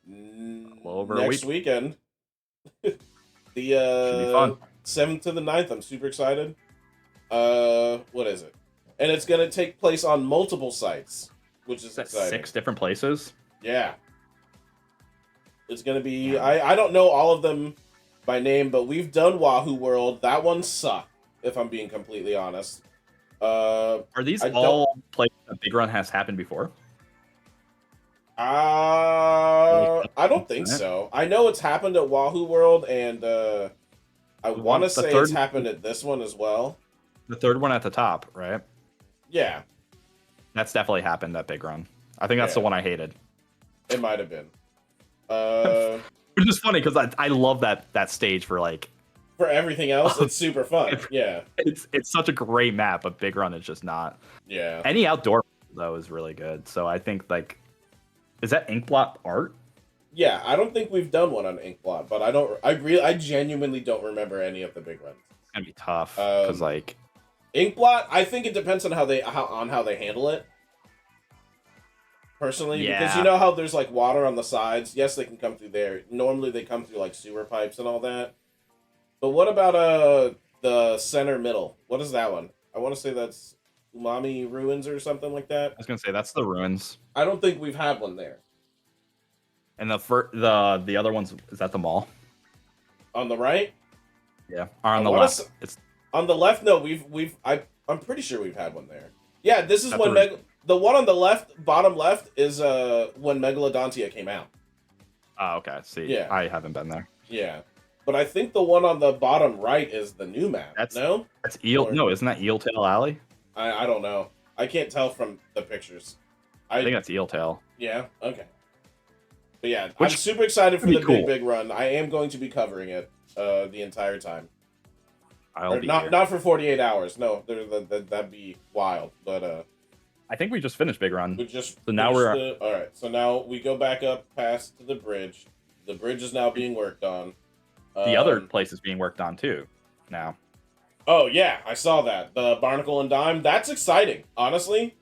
next weekend. The Should be fun. 7th to the 9th. I'm super excited. What is it? And it's gonna take place on multiple sites, which is exciting. 6 different places. Yeah. It's gonna be. I don't know all of them by name, but we've done Wahoo World. That one sucked, if I'm being completely honest. Are these all places that Big Run has happened before? I don't think so. I know it's happened at Wahoo World, and I want to say it's happened at this one as well. The third one at the top, right? Yeah. That's definitely happened at Big Run. I think that's the one I hated. It might have been. Which is funny because I love that stage for like. For everything else, it's super fun. Yeah. It's such a great map, but Big Run is just not. Yeah. Any outdoor though is really good. So I think like, is that Inkblot art? Yeah, I don't think we've done one on Inkblot, but I genuinely don't remember any of the big runs. It's gonna be tough because like Inkblot, I think it depends on how they handle it. Personally, because you know how there's like water on the sides. Yes, they can come through there. Normally, they come through like sewer pipes and all that. But what about the center middle? What is that one? I want to say that's Umami Ruins or something like that. I was gonna say that's the ruins. I don't think we've had one there. And the other one's, is that the mall? On the right? Yeah. Or on the left? It's on the left. No, I'm pretty sure we've had one there. Yeah, this is when the one on the left, bottom left, is when Megalodontia came out. Oh, okay. See, yeah. I haven't been there. Yeah, but I think the one on the bottom right is the new map. That's Eel. No, isn't that Eel Tail Alley? I don't know. I can't tell from the pictures. I think that's Eel Tail. Yeah. Okay. But yeah, I'm super excited for the big run. I am going to be covering it the entire time. Not for 48 hours. No, that'd be wild. But I think we just finished Big Run. All right. So now we go back up past the bridge. The bridge is now being worked on. The other place is being worked on too now. Oh yeah, I saw that. The Barnacle and Dime. That's exciting, honestly.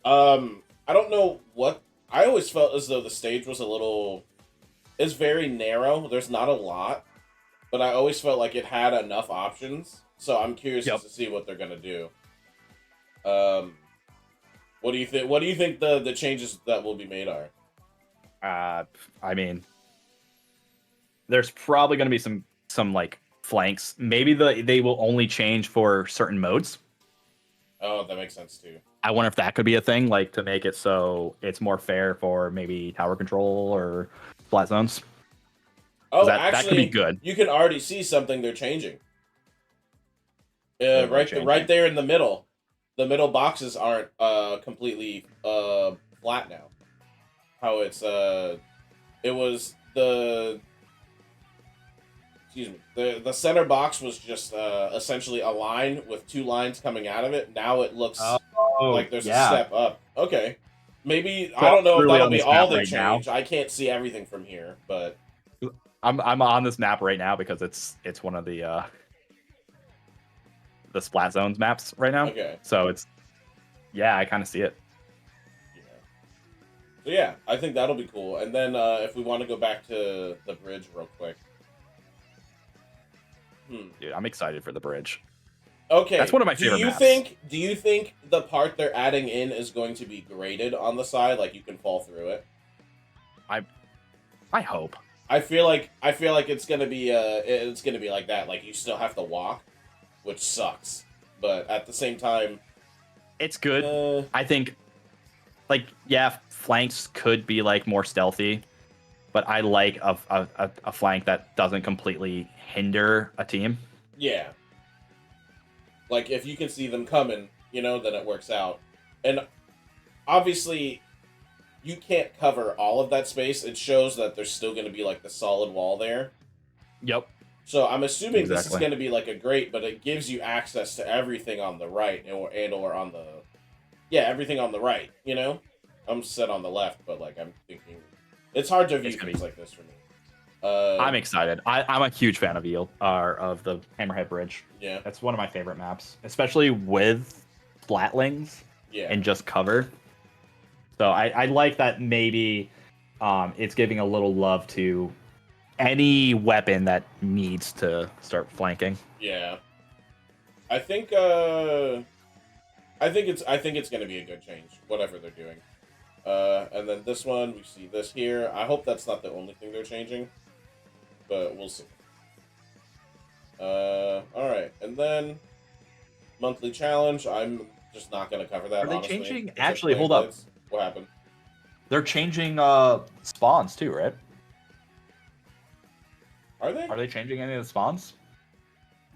I don't know what. I always felt as though the stage was it's very narrow. There's not a lot, but I always felt like it had enough options. So I'm curious to see what they're gonna do. What do you think? What do you think the changes that will be made are? I mean, there's probably gonna be some like flanks. Maybe they will only change for certain modes. Oh, that makes sense too. I wonder if that could be a thing, like to make it so it's more fair for maybe tower control or flat zones. Oh, actually, that could be good. You can already see something they're changing. Right there in the middle. The middle boxes aren't completely flat now. How it was the center box was just essentially a line with 2 lines coming out of it. Now it looks like there's a step up. Okay. Maybe I don't know if that'll be all the change. I can't see everything from here, but I'm on this map right now because it's one of the Splat Zones maps right now. Okay. So I kind of see it. Yeah. So yeah, I think that'll be cool. And then if we want to go back to the bridge real quick. Dude, I'm excited for the bridge. Okay. That's one of my favorite maps. Do you think the part they're adding in is going to be graded on the side, like you can fall through it? I hope. I feel like it's gonna be like that. Like you still have to walk, which sucks. But at the same time, it's good. I think, flanks could be like more stealthy, but I like a flank that doesn't completely hinder a team. Yeah. Like if you can see them coming, then it works out. And obviously, you can't cover all of that space. It shows that there's still going to be like the solid wall there. Yep. So I'm assuming this is Exactly. going to be like a great, but it gives you access to everything on the right or on the everything on the right. You know, I'm set on the left, but like I'm thinking it's hard to view things like this for me. I'm excited. I'm a huge fan of of the Hammerhead Bridge. Yeah, that's one of my favorite maps, especially with Splatlings and just cover. So I like that maybe it's giving a little love to any weapon that needs to start flanking. Yeah. I think it's gonna be a good change, whatever they're doing. And then this one, we see this here. I hope that's not the only thing they're changing, but we'll see. Alright, and then monthly challenge. I'm just not gonna cover that. Are they honestly. changing? Actually, hold up. What happened? They're changing spawns too, right? Are they? Are they changing any of the spawns?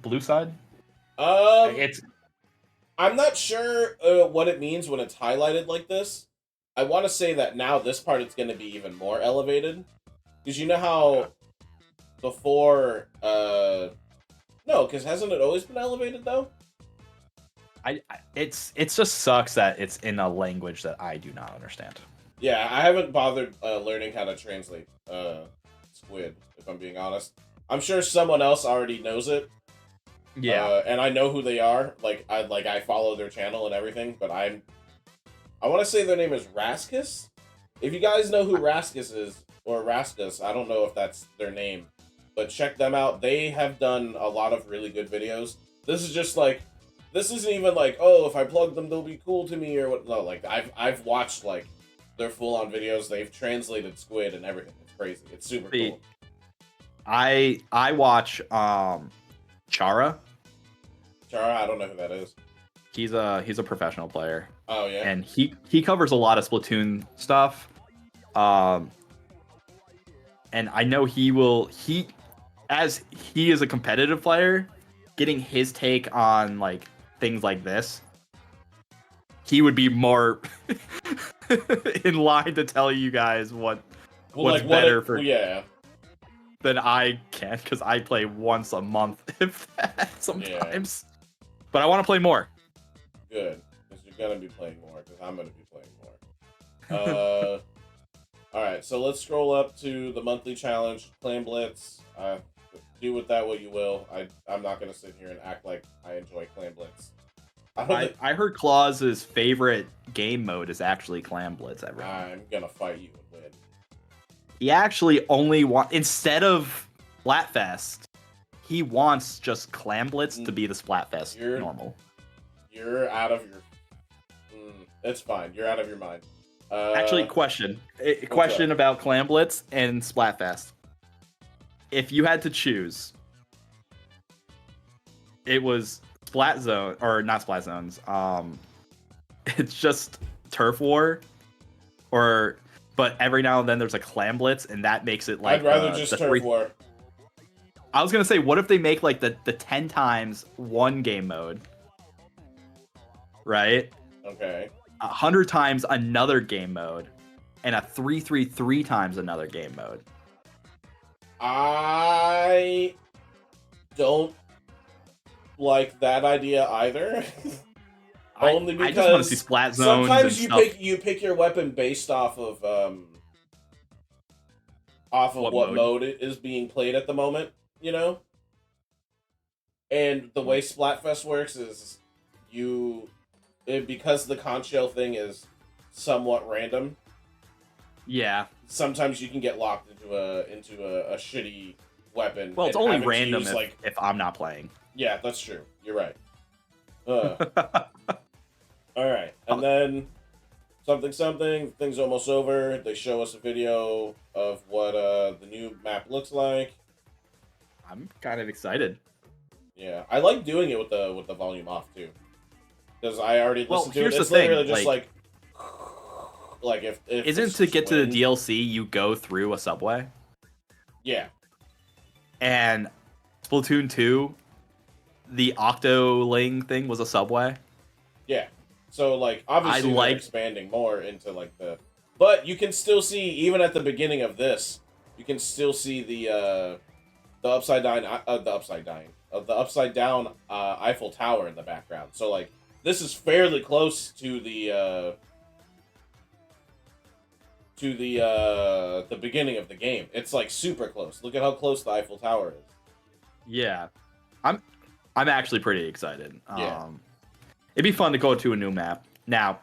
Blue side? It's. I'm not sure what it means when it's highlighted like this. I want to say that now this part it's going to be even more elevated, because you know how before. No, because hasn't it always been elevated though? It's just sucks that it's in a language that I do not understand. Yeah, I haven't bothered learning how to translate Squid, if I'm being honest. I'm sure someone else already knows it. Yeah. And I know who they are. I follow their channel and everything, but I want to say their name is Raskus. If you guys know who Raskus is, or Raskus, I don't know if that's their name, but check them out. They have done a lot of really good videos. This is just like, this isn't even like, oh, if I plug them, they'll be cool to me or what. No, like I've watched like their full-on videos. They've translated Squid and everything. It's crazy. It's super cool. I watch Chara. Chara, I don't know who that is. He's a professional player. Oh yeah. And he covers a lot of Splatoon stuff. And I know he is a competitive player, getting his take on like things like this, he would be more in line to tell you guys what's better than I can, because I play once a month, if that, sometimes. Yeah. But I want to play more. Good, because you're gonna be playing more, because I'm gonna be playing more. All right, so let's scroll up to the monthly challenge, Clan Blitz. Do with that what you will. I'm not gonna sit here and act like I enjoy Clan Blitz. I heard Claus's favorite game mode is actually Clan Blitz. I'm gonna fight you and win. He actually only wants, instead of Splatfest, he wants just Clan Blitz to be the Splatfest normal. You're out of your... it's fine. You're out of your mind. Actually, question about Clan Blitz and Splatfest. If you had to choose, it was Splat Zone, or not Splat Zones. It's just Turf War, but every now and then there's a Clan Blitz, and that makes it like... I'd rather just Turf War. I was gonna say, what if they make like the 10 times one game mode, right? Okay. 100 times another game mode, and a 3 times another game mode. I don't like that idea either. Only because I just want to see Splat Zones. Sometimes you pick your weapon based off of what mode it is being played at the moment, you know? And the way Splatfest works is because the conch shell thing is somewhat random. Yeah. Sometimes you can get locked into a shitty weapon. Well, it's only random if I'm not playing. Yeah, that's true. You're right. All right, and then something. Thing's almost over. They show us a video of what the new map looks like. I'm kind of excited. Yeah, I like doing it with the volume off too, because I already listened to it. Here's it's the thing, literally just like if isn't to get to the DLC you go through a subway? Yeah. And Splatoon 2, the Octoling thing was a subway. Yeah. So like obviously they're expanding more into like but you can still see, even at the beginning of this, you can still see the the upside down Eiffel Tower in the background. So like this is fairly close to the beginning of the game. It's like super close. Look at how close the Eiffel Tower is. Yeah, I'm actually pretty excited. Yeah. It'd be fun to go to a new map. Now,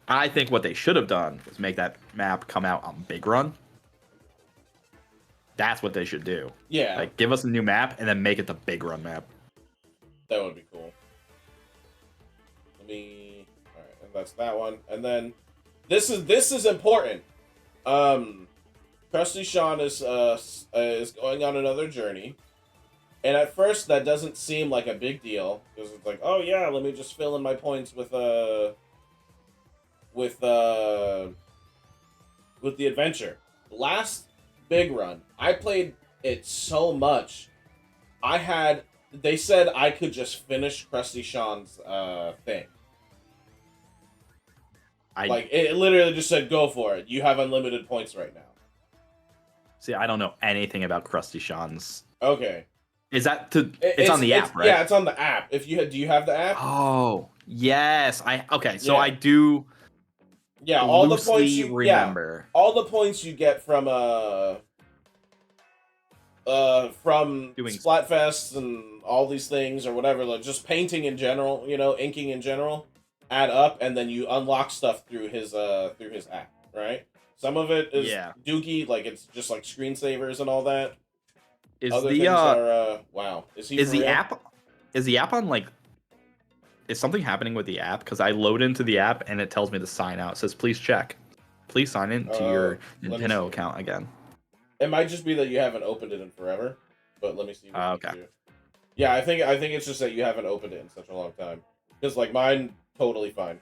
I think what they should have done was make that map come out on Big Run. That's what they should do. Yeah. Like, give us a new map and then make it the Big Run map. That would be cool. Alright, and that's that one. And then this is important. Krusty Sean is going on another journey. And at first that doesn't seem like a big deal. Because it's like, oh yeah, let me just fill in my points with the adventure. Last Big Run, I played it so much. They said I could just finish Krusty Sean's thing. Like, it literally just said, go for it. You have unlimited points right now. See, I don't know anything about Krusty Sean's. Okay. Is that it's on the app, right? Yeah, it's on the app. Do you have the app? Oh, yes. So Yeah. I do. Yeah, all the points you remember. All the points you get from doing Splatfests and all these things or whatever, like just painting in general, inking in general, add up, and then you unlock stuff through his app, right? Some of it is dookie, like it's just like screensavers and all that. Other things are wow. Is the app on like? Is something happening with the app? Because I load into the app and it tells me to sign out. It says please check. Please sign in to your Nintendo account again. It might just be that you haven't opened it in forever, but let me see. Okay. Yeah, I think it's just that you haven't opened it in such a long time. Because like mine, totally fine.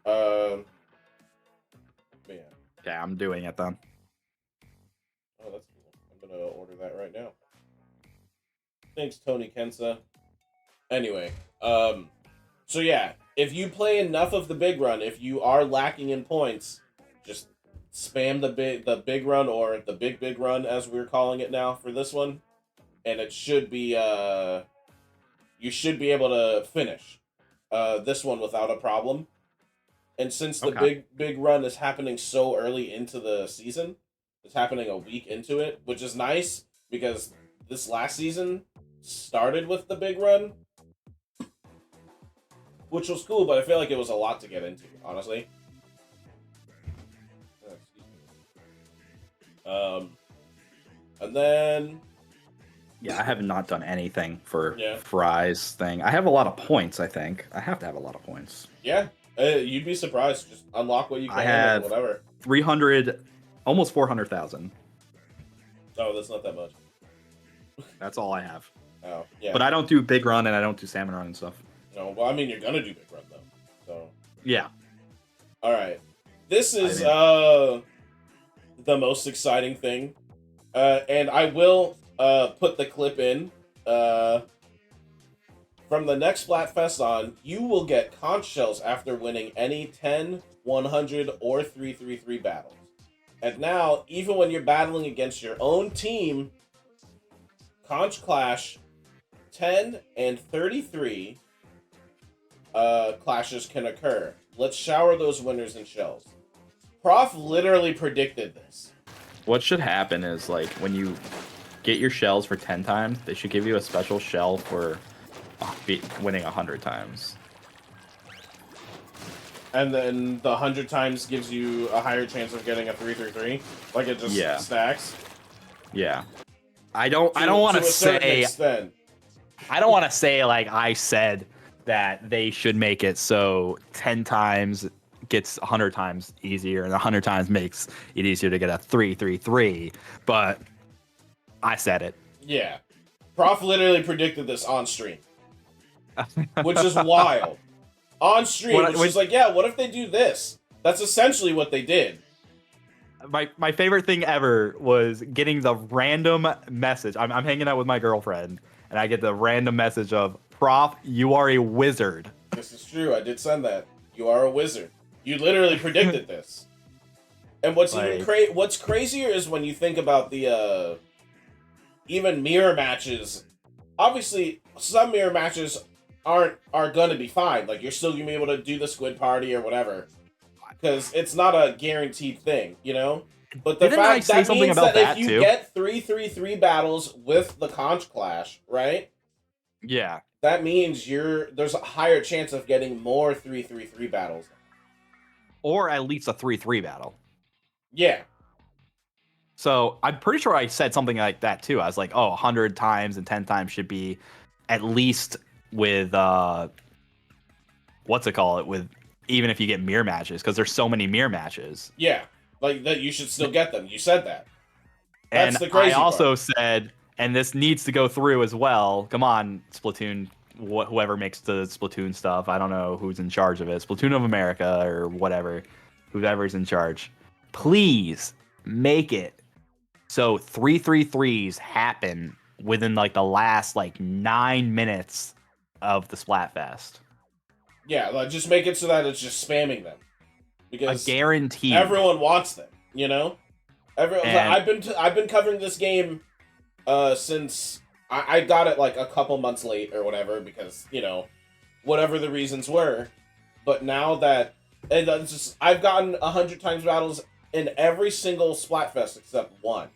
Yeah. Yeah, I'm doing it then. Oh, that's cool. I'm gonna order that right now. Thanks, Tony Kensa. Anyway, so yeah, if you play enough of the Big Run, if you are lacking in points, just spam the big run, or the big run as we're calling it now for this one, and it should be you should be able to finish this one without a problem. And since the big run is happening so early into the season, it's happening a week into it, which is nice because this last season started with the big run, which was cool, but I feel like it was a lot to get into, honestly. And then... Yeah, I have not done anything for Fry's thing. I have a lot of points, I think. I have to have a lot of points. Yeah, you'd be surprised. Just unlock what you can, I have or whatever. 300, almost 400,000. Oh, that's not that much. That's all I have. Oh, yeah. But I don't do Big Run and I don't do Salmon Run and stuff. No, well, I mean, you're gonna do Big Run, though. So... Yeah. Alright. This is, the most exciting thing. And I will, put the clip in. From the next Splatfest on, you will get conch shells after winning any 10, 100, or 333 battles. And now, even when you're battling against your own team, Conch Clash 10 and 33 clashes can occur. Let's shower those winners in shells. Prof literally predicted this. What should happen is, like, when you get your shells for 10 times, they should give you a special shell for winning 100 times. And then the 100 times gives you a higher chance of getting a 333. Like it just stacks. Yeah. I don't want to say I don't want to say like I said that they should make it so 10 times gets 100 times easier and 100 times makes it easier to get a 333, but I said it. Yeah. Prof literally predicted this on stream. Which is wild. On stream, which is like, yeah, what if they do this? That's essentially what they did. My favorite thing ever was getting the random message. I'm hanging out with my girlfriend, and I get the random message of, Prof, you are a wizard. This is true. I did send that. You are a wizard. You literally predicted this. And what's even what's crazier is when you think about the even mirror matches, obviously some mirror matches are gonna be fine. Like you're still gonna be able to do the squid party or whatever, because it's not a guaranteed thing, you know. But the Didn't I fact say that something means about that if that you too? get 3-3-3 battles with the conch clash, right? Yeah. That means there's a higher chance of getting more 3-3-3 battles. Or at least a 3-3 battle. Yeah. So I'm pretty sure I said something like that too. I was like, oh, 100 times and 10 times should be at least with what's it called? With even if you get mirror matches, because there's so many mirror matches. Yeah. Like that you should still get them. You said that. That's And the crazy I also part. said, and this needs to go through as well. Come on, Splatoon, whoever makes the Splatoon stuff. I don't know who's in charge of it. Splatoon of America or whatever, whoever's in charge. Please make it so 3-3-3s happen within like the last like 9 minutes of the Splatfest. Yeah, like just make it so that it's just spamming them. A Because guarantee. everyone wants them, you know? Everyone, And I've been covering this game since I got it like a couple months late or whatever because, you know, whatever the reasons were. But now that and it's just I've gotten 100 times battles in every single Splatfest except one.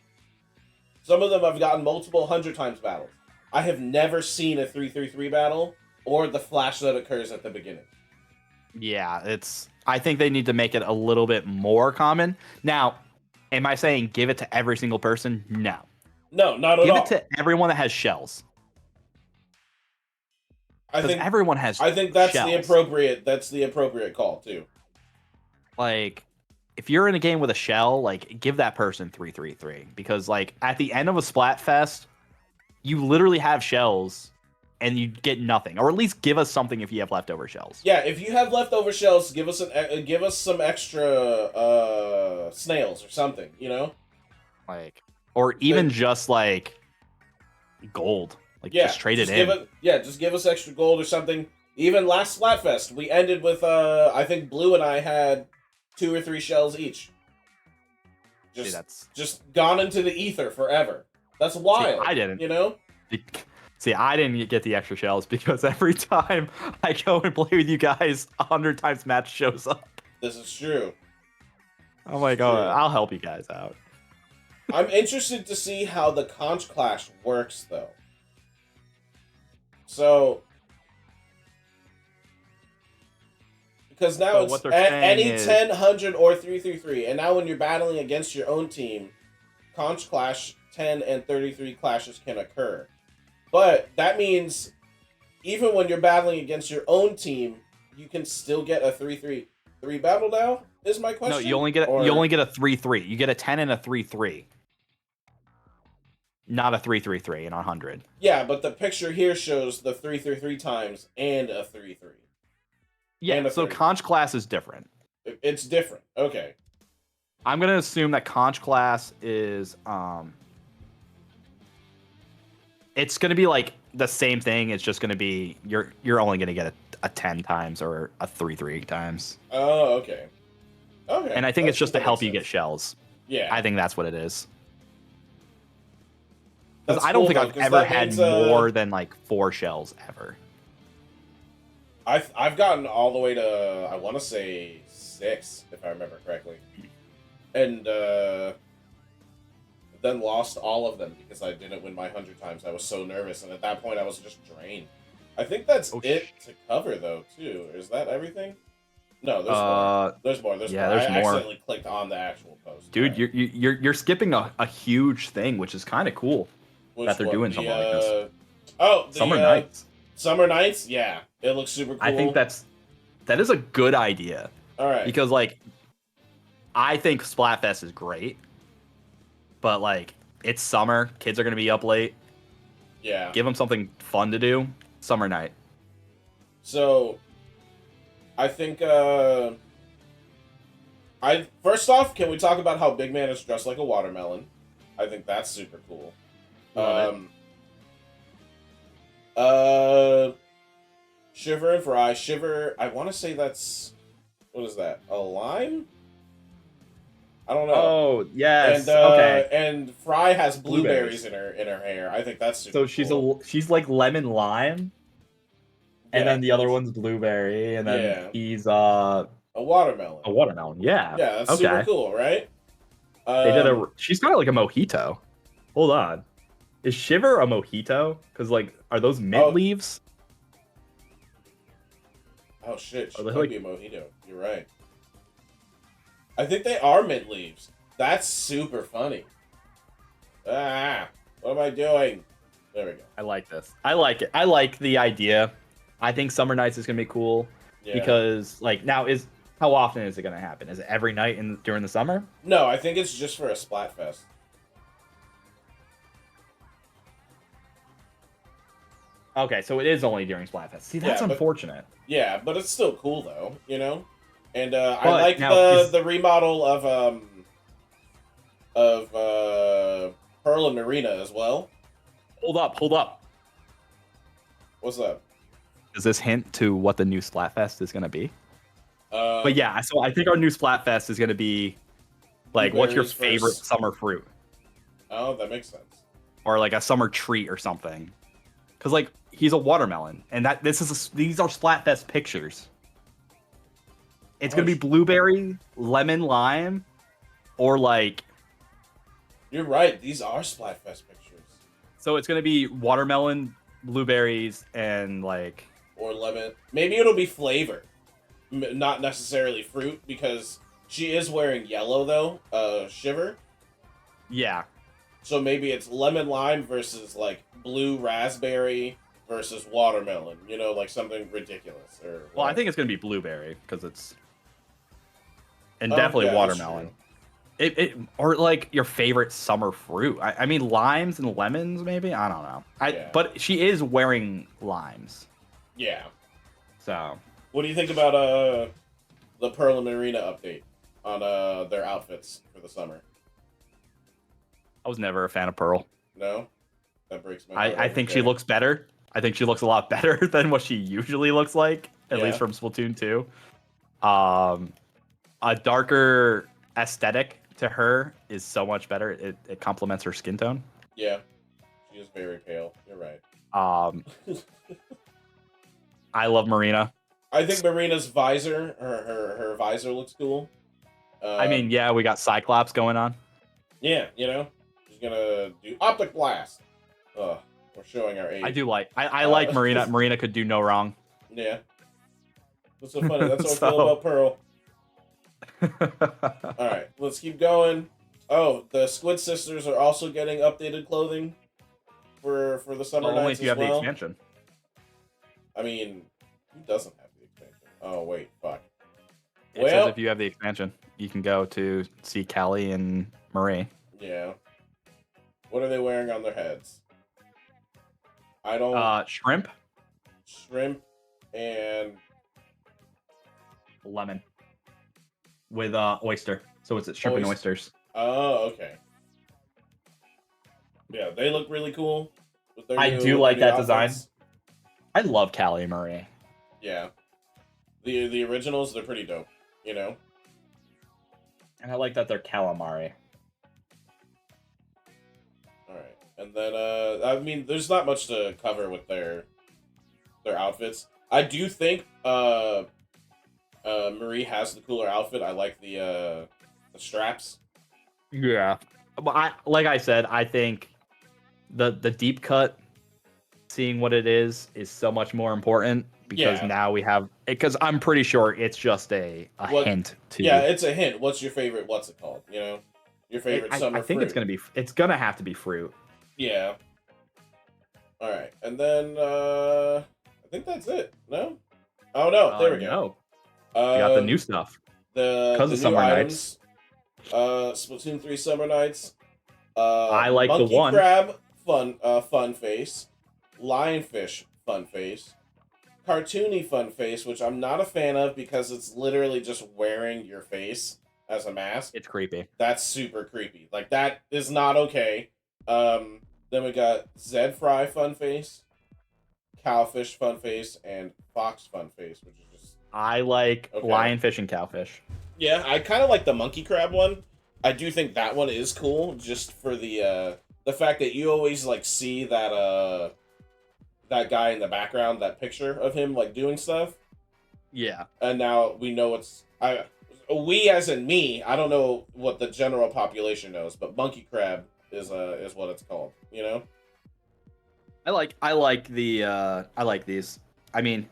Some of them I've gotten multiple 100 times battles. I have never seen a 3-3-3 battle or the flash that occurs at the beginning. yeah, I think they need to make it a little bit more common. Now, am I saying give it to every single person? No. No, not at Give all. it to everyone that has shells. I think everyone has I think that's shells. the appropriate call too. Like, if you're in a game with a shell, like give that person 3-3-3 because like at the end of a Splatfest, you literally have shells and you get nothing, or at least give us something if you have leftover shells. Yeah, if you have leftover shells, give us some extra snails or something, you know? Like, or even just like gold. Like just trade it in. Just give us extra gold or something. Even last Splatfest, we ended with I think Blue and I had 2 or 3 shells each. Just gone into the ether forever. That's wild. See, I didn't. You know? See, I didn't get the extra shells because every time I go and play with you guys, 100 times match shows up. This is true. I'm like, oh, I'll help you guys out. I'm interested to see how the conch clash works, though. So, because now it's any 10, 100, or 3-3-3, and now when you're battling against your own team, conch clash 10 and 33 clashes can occur. But that means even when you're battling against your own team, you can still get a 3-3-3 battle now? Is my question? No, you only get a 3-3. You get a 10 and a 3-3. Not a 3-3-3 in 100. Yeah, but the picture here shows the 3-3-3 times and a 3-3. Yeah, so conch class is different. It's different. Okay. I'm gonna assume that conch class is it's gonna be like the same thing. It's just gonna be you're only gonna get a 10 times or a 3-3 times. Oh, okay. Okay. And I think it's just to help you get shells. Yeah. I think that's what it is. Because I don't think I've ever had more than like 4 shells ever. I've gotten all the way to I want to say 6 if I remember correctly, and then lost all of them because I didn't win my 100 times. I was so nervous, and at that point I was just drained. I think that's it to cover though too. Is that everything? No, there's more. There's more. There's more. I accidentally clicked on the actual post. Dude, you're skipping a huge thing, which is kind of cool that they're doing something like this. Summer Nights. Summer Nights, yeah, it looks super cool. I think that is a good idea. All right, because like, I think Splatfest is great, but like it's summer, kids are gonna be up late. Yeah, give them something fun to do. Summer Night. So, I think first off, can we talk about how Big Man is dressed like a watermelon? I think that's super cool. Shiver and Fry. Shiver, I want to say that's... What is that? A lime? I don't know. Oh yes. Okay. And Fry has blueberries Blueberries. in her hair. I think that's super So cool. she's like lemon lime, and Yeah, then the other one's blueberry, and then yeah, he's a watermelon. a watermelon. Yeah. Yeah, that's super Okay. cool, right? They did Um, a. She's kind of like a mojito. Hold on. Is Shiver a mojito? Because like, are those mint oh, leaves? oh shit, Are she they could like? be a mojito. You're right. I think they are mint leaves. That's super funny. Ah, what am I doing? There we go. I like this. I like it. I like the idea. I think Summer Nights is gonna be cool Yeah. because like now is how often is it gonna happen? Is it every night during the summer? No, I think it's just for a Splatfest. Okay, so it is only during Splatfest. See, that's Yeah, but unfortunate. yeah, but it's still cool though, you know. And I But like now is the remodel of Pearl and Marina as well. hold up. What's up? Does this hint to what the new Splatfest is gonna be? But Um, yeah, so I think our new Splatfest is gonna be like, what's your Blueberries favorite first. summer fruit, Oh, that makes sense. or like a summer treat or something? Because like he's a watermelon, and these are Splatfest pictures. It's Oh, gonna be blueberry, lemon, lime, or like you're right. These are Splatfest pictures. so it's gonna be watermelon, blueberries, and like Or lemon. Maybe it'll be flavor, not necessarily fruit, because she is wearing yellow though. Shiver. yeah. So maybe it's lemon lime versus like blue raspberry versus watermelon. You know, like something ridiculous or. Well, I Whatever. think it's gonna be blueberry because it's and definitely Yeah, that's watermelon. true. It or like your favorite summer fruit. I mean limes and lemons maybe. I don't know. Yeah. But she is wearing limes, Yeah. so What do you think about the Pearl and Marina update on their outfits for the summer? I was never a fan of Pearl. No, that breaks my heart. I Every think she day. looks better. I think she looks a lot better than what she usually looks like, at least Yeah. from Splatoon 2. Um, a darker aesthetic to her is so much better. It complements her skin tone. Yeah. She is very pale. You're right. Um, I love Marina. I think Marina's visor, her visor looks cool. I mean, yeah, we got Cyclops going on. Yeah, you know, she's gonna do optic blast. Ugh, we're showing our age. I do like. I like Marina. Marina could do no wrong. Yeah. What's so funny? That's how I feel So- about Pearl. All right, let's keep going. Oh, the Squid Sisters are also getting updated clothing for the summer Only nights if you as have the well. expansion. I mean, who doesn't have the expansion? Oh wait, fuck. It Well, says if you have the expansion, you can go to see Callie and Marie. yeah. What are they wearing on their heads? I don't. Shrimp, Shrimp and lemon, with oyster. So it's shrimp and oysters. oh, okay. Yeah, they look really cool. With their I new, do like their that new design. outfits. I love Callie and Marie. Yeah, the originals, they're pretty dope. You know. And I like that they're calamari. All right, and then I mean, there's not much to cover with their outfits. I do think Marie has the cooler outfit. I like the straps. Yeah. But like I said, I think the deep cut, seeing what it is so much more important because Yeah. now we have because I'm pretty sure it's just a hint to Yeah, it's a hint. What's your favorite? What's it called? You know, your favorite I summer think fruit. it's gonna have to be fruit. Yeah. All right, and then I think that's it. No. Oh no! There we go. No, we got the new stuff. The 'Cause the of new Summer items. Splatoon 3 Summer Nights. I like the Monkey one. Crab fun face. Lionfish fun face. Cartoony fun face, which I'm not a fan of because it's literally just wearing your face as a mask. It's creepy. That's super creepy. Like that is not okay. Then we got Zed Fry fun face, Cowfish fun face, and Fox fun face, which is just I like Okay. lionfish and cowfish. yeah. I kind of like the monkey crab one I do think that one is cool, just for the fact that you always like see that guy in the background, that picture of him like doing stuff. Yeah. And now we know we as in me, I don't know what the general population knows, but monkey crab is what it's called, you know? I like these. I mean,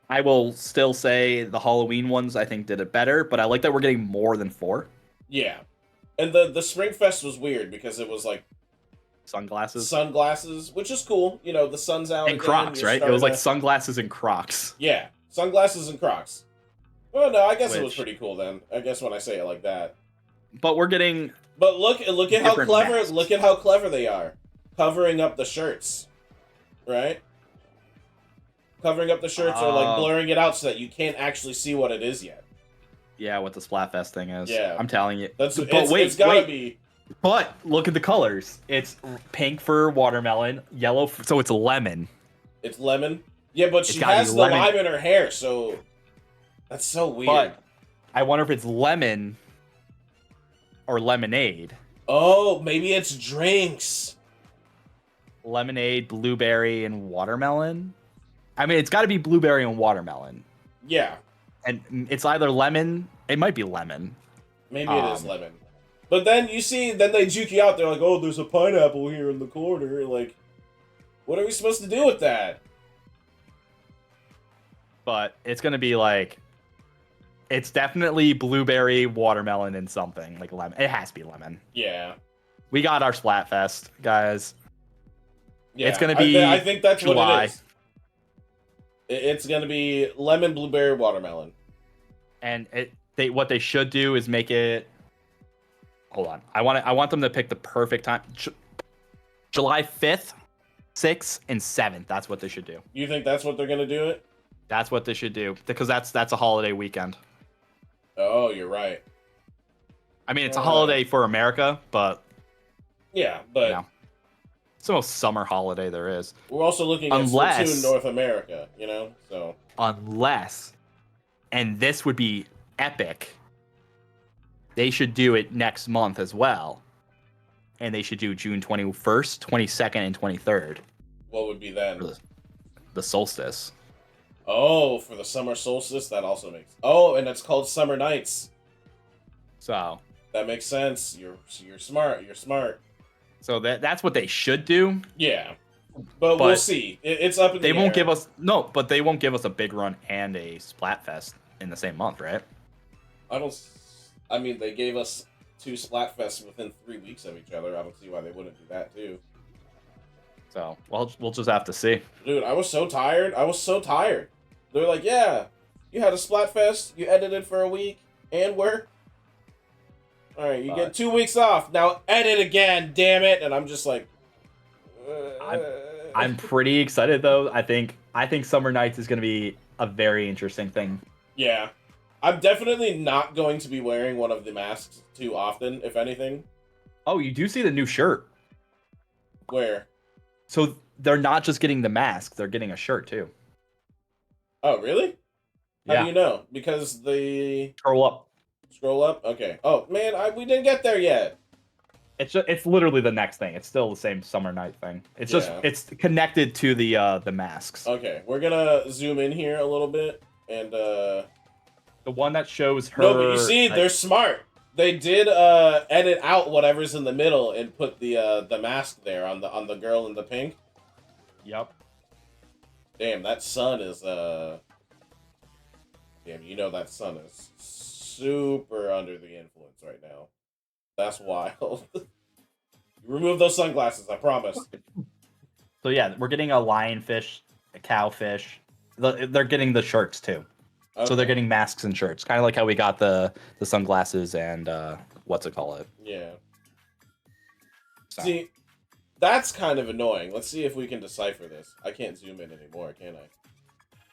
I will still say the Halloween ones I think did it better, but I like that we're getting more than 4. Yeah. And the Spring Fest was weird because it was like sunglasses, which is cool. You know, the sun's out and again, Crocs, right? It was like sunglasses and Crocs. Yeah, sunglasses and Crocs. Well, no, I guess it was pretty cool then. I guess when I say it like that. But we're getting. But look at how clever. Masks. Look at how clever they are, covering up the shirts, right? Covering up the shirts or like blurring it out so that you can't actually see what it is yet. Yeah, what the Splatfest thing is. Yeah, I'm telling you. It's gotta be. But look at the colors. It's pink for watermelon, yellow, so it's lemon. It's lemon. Yeah, but she has the lime in her hair, so that's so weird. But I wonder if it's lemon or lemonade. Oh, maybe it's drinks. Lemonade, blueberry, and watermelon. I mean, it's got to be blueberry and watermelon. Yeah. And it's either lemon. It might be lemon. Maybe it is lemon. But then then they juke you out. They're like, oh, there's a pineapple here in the corner. Like, what are we supposed to do with that? But it's going to be like, it's definitely blueberry, watermelon, and something. Like lemon. It has to be lemon. Yeah. We got our Splatfest, guys. Yeah, it's going to be I think that's July. What it is. It's going to be lemon, blueberry, watermelon. And what they should do is make it. Hold on. I want them to pick the perfect time. July 5th, 6th, and 7th. That's what they should do. You think that's what they're going to do it? That's what they should do because that's a holiday weekend. Oh, you're right. I mean, it's a holiday for America, but yeah, but you know, it's the most summer holiday there is. We're also looking at Splatoon North America, you know? So unless, and this would be epic, they should do it next month as well. And they should do June 21st, 22nd, and 23rd. What would be then? The solstice. Oh, for the summer solstice? That also makes... Oh, and it's called Summer Nights. So... That makes sense. You're smart. You're smart. So that's what they should do. Yeah. But we'll see. It's up in the air. They won't give us... No, but they won't give us a big run and a Splatfest in the same month, right? I mean, they gave us 2 Splatfests within 3 weeks of each other. I don't see why they wouldn't do that, too. So, well, we'll just have to see. Dude, I was so tired. They're like, yeah, you had a Splatfest, you edited for a week, and work. Alright, you get 2 weeks off. Now edit again, damn it. And I'm just like... I'm pretty excited, though. I think Summer Nights is going to be a very interesting thing. Yeah. I'm definitely not going to be wearing one of the masks too often, if anything. Oh, you do see the new shirt. Where? So they're not just getting the mask, they're getting a shirt too. Oh, really? How Yeah. do you know? Because the... Scroll up. Okay. Oh, man, we didn't get there yet. It's literally the next thing. It's still the same Summer Night thing. It's just it's connected to the masks. Okay, we're gonna zoom in here a little bit and the one that shows her. No, but you see, they're smart. They did edit out whatever's in the middle and put the mask there on the girl in the pink. Yep. Damn, that sun is Damn, you know that sun is super under the influence right now. That's wild. Remove those sunglasses, I promise. So yeah, we're getting a lionfish, a cowfish. They're getting the shirts too. Okay. So they're getting masks and shirts, kind of like how we got the sunglasses and what's it called? Yeah. So. See, that's kind of annoying. Let's see if we can decipher this. I can't zoom in anymore, can I?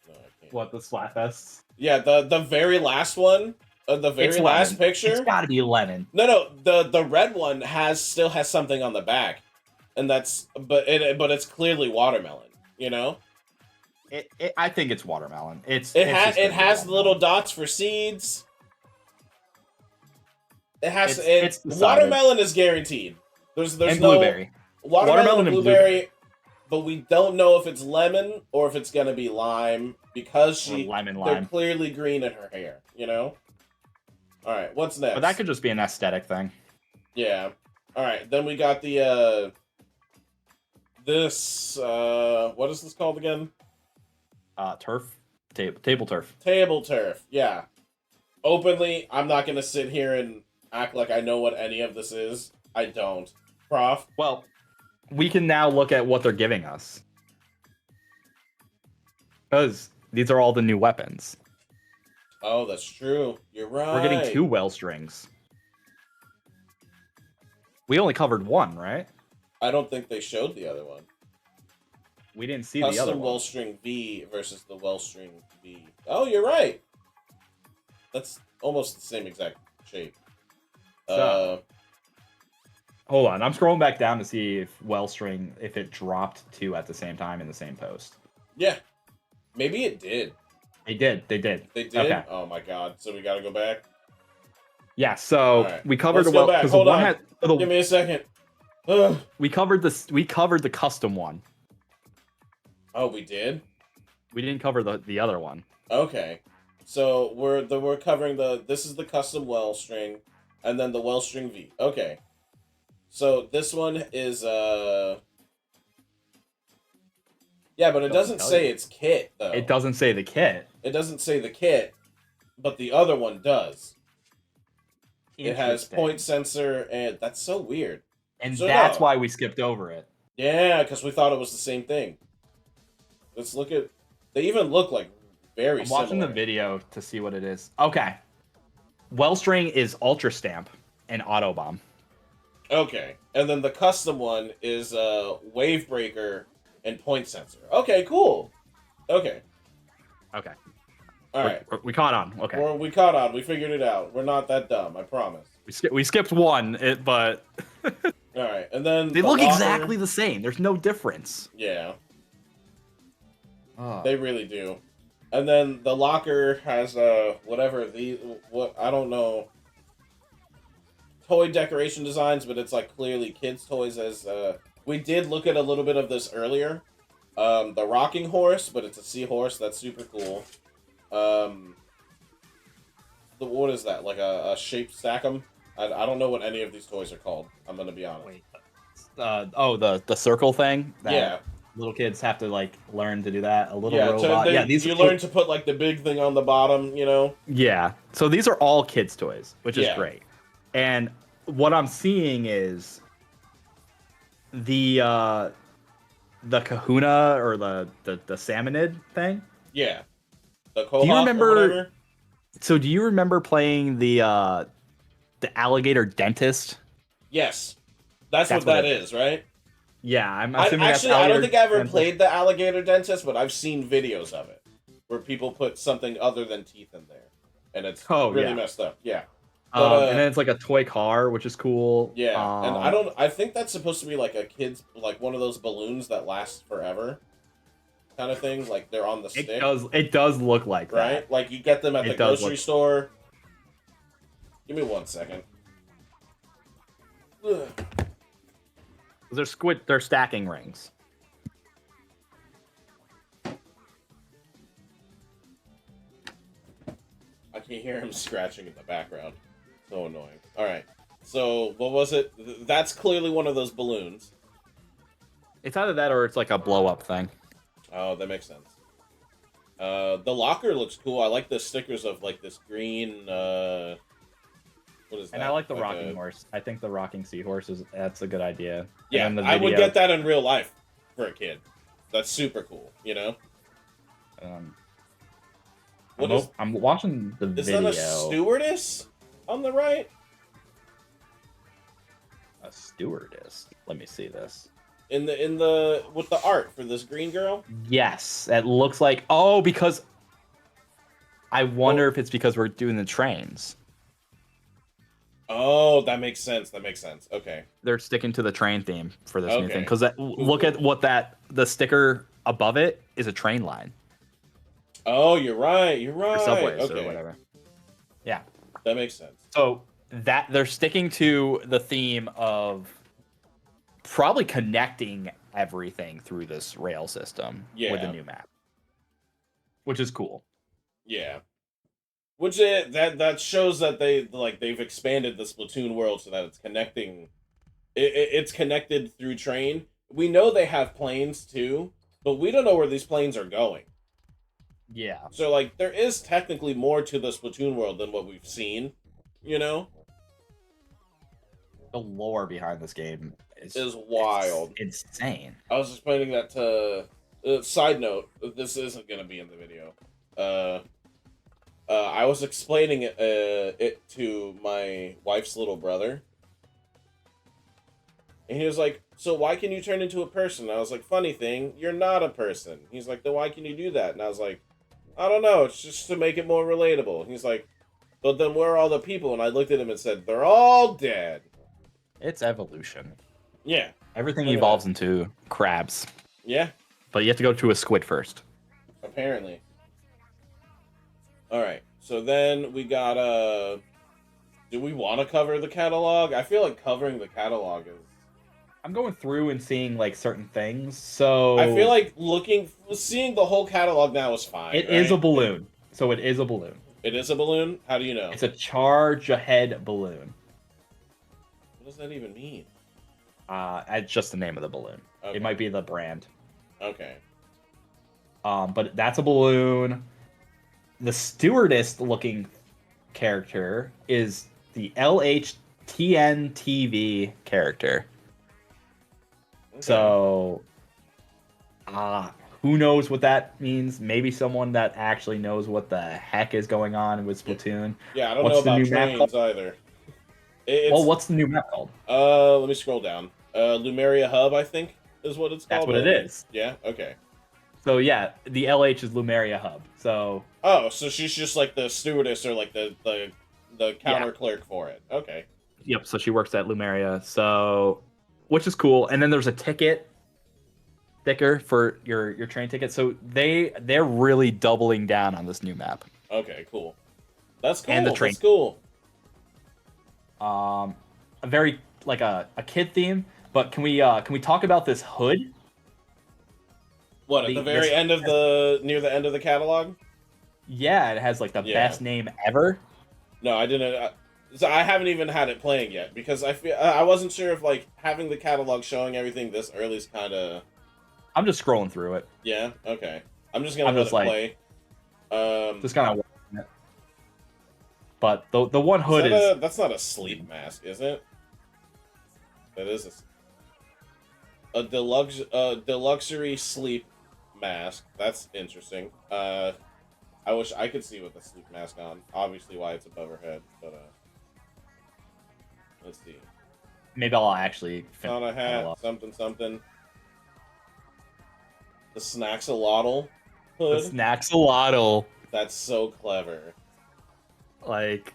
No, I can't. What, the Splatfest? Yeah, the very last one. The very last picture? It's gotta be lemon. No, the red one still has something on the back, and but it's clearly watermelon. You know, I think it's watermelon. It has the little dots for seeds. It has to. It's decided. Watermelon is guaranteed. There's and no blueberry. watermelon and blueberry, but we don't know if it's lemon or if it's gonna be lime because they're clearly green in her hair. You know. All right, what's next? But that could just be an aesthetic thing. Yeah. All right, then we got the this what is this called again? Turf. Table turf. Table turf. Yeah. Openly, I'm not gonna sit here and act like I know what any of this is. I don't. Prof? Well, we can now look at what they're giving us. Because these are all the new weapons. Oh, that's true. You're right. We're getting 2 well strings. We only covered 1, right? I don't think they showed the other one. We didn't see the other one. Custom Wellstring V versus the Wellstring V. Oh, you're right. That's almost the same exact shape. So, hold on. I'm scrolling back down to see if Wellstring, if it dropped 2 at the same time in the same post. Yeah. Maybe it did. They did. They did? Okay. Oh my god. So we gotta go back? Yeah, so right. We covered the well. Hold on. Give me a second. Ugh. We covered the custom one. Oh, we did? We didn't cover the other one. Okay. So we're covering this is the custom Wellstring, and then the Wellstring V. Okay. So this one is yeah, but it doesn't say it's kit though. It doesn't say the kit. It doesn't say the kit, but the other one does. It has point sensor, and that's so weird. And so that's why we skipped over it. Yeah, because we thought it was the same thing. Let's look at. They even look like very similar. I'm watching the video to see what it is. Okay. Wellstring is Ultra Stamp and Auto Bomb. Okay, and then the custom one is Wave Breaker and Point Sensor. Okay, cool. Okay. Okay. All right. We caught on. Okay. We caught on. We figured it out. We're not that dumb. I promise. We skipped one, but. All right, and then they look exactly the same. There's no difference. Yeah. They really do. And then the locker has what I don't know, toy decoration designs, but it's like clearly kids' toys. As we did look at a little bit of this earlier. The rocking horse, but it's a seahorse. That's super cool. What is that? Like a shaped stack'em? I don't know what any of these toys are called. I'm gonna be honest. Wait. The circle thing. Yeah. Little kids have to like learn to do that. A little robot. You learn to put like the big thing on the bottom. You know. Yeah. So these are all kids' toys, which is great. And what I'm seeing is the Kahuna or the Salmonid thing. Yeah. Do you remember? So do you remember playing the alligator dentist? Yes, that's what that is, right? Yeah, I'm assuming I don't think I ever played the alligator dentist, but I've seen videos of it where people put something other than teeth in there, and it's really messed up. Yeah. But, and then it's like a toy car, which is cool. Yeah, and I think that's supposed to be like a kid's, like one of those balloons that lasts forever, kind of thing. Like they're on the stick. It does look like that, right? Like you get them at the grocery store. Give me 1 second. Ugh. They're stacking rings. I can hear him scratching in the background. So annoying. Alright. So, what was it? That's clearly one of those balloons. It's either that or it's like a blow-up thing. Oh, that makes sense. The locker looks cool. I like the stickers of like this green, what is that? And I like the rocking horse. I think the rocking seahorse that's a good idea. Yeah, I would get that in real life for a kid. That's super cool, you know? I'm watching the video. Is that a stewardess on the right? A stewardess? Let me see this. In the with the art for this green girl? Yes, it looks like because I wonder if it's because we're doing the trains. Oh, that makes sense. Okay. They're sticking to the train theme for this new thing. Because look at what the sticker above it is a train line. Oh, you're right. Or subways or whatever. Yeah. That makes sense. So that they're sticking to the theme of probably connecting everything through this rail system with the new map, which is cool. Yeah. Which that shows that they've expanded the Splatoon world so that it's connecting. It's connected through train. We know they have planes too, but we don't know where these planes are going. Yeah. So like there is technically more to the Splatoon world than what we've seen, you know? The lore behind this game is wild. It's insane. I was explaining that to side note, this isn't going to be in the video. I was explaining it to my wife's little brother. And he was like, so why can you turn into a person? I was like, funny thing, you're not a person. He's like, then why can you do that? And I was like, I don't know, it's just to make it more relatable. He's like, but then where are all the people? And I looked at him and said, they're all dead. It's evolution. Yeah. Everything evolves into crabs. Yeah. But you have to go to a squid first. Apparently. Alright, so then we got, do we want to cover the catalog? I feel like covering the catalog is... I'm going through and seeing, like, certain things, so... I feel like seeing the whole catalog now is fine, It is a balloon. So it is a balloon. It is a balloon? How do you know? It's a charge ahead balloon. What does that even mean? It's just the name of the balloon. Okay. It might be the brand. Okay. But that's a balloon. The stewardess-looking character is the LHTNTV character. Okay. So, who knows what that means? Maybe someone that actually knows what the heck is going on with Splatoon. Yeah, I don't know about trains either. Well, what's the new map called? Let me scroll down. Lumeria Hub, I think, is what it's called. That's what it is. Yeah, okay. So yeah, the LH is Lumeria Hub. So oh, so she's just like the stewardess or like the counter clerk for it. Okay. Yep. So she works at Lumeria. So, which is cool. And then there's a sticker for your train ticket. So they're really doubling down on this new map. Okay, cool. That's cool. And the train. That's cool. A very like a kid theme. But can we talk about this hood? What, at the very end of near the end of the catalog? Yeah, it has like the best name ever. No, I didn't. So I haven't even had it playing yet because I wasn't sure if like having the catalog showing everything this early is kind of. I'm just scrolling through it. Yeah. Okay. I'm just gonna let it play. Just kind of. But the one hood is. That's not a sleep mask, is it? That is a deluxury sleep mask. That's interesting. I wish I could see with the sleep mask on. Obviously, why it's above her head, but let's see. Maybe I'll actually. On a hat, something. The Snaxolotl hood. The Snaxolotl. That's so clever. Like.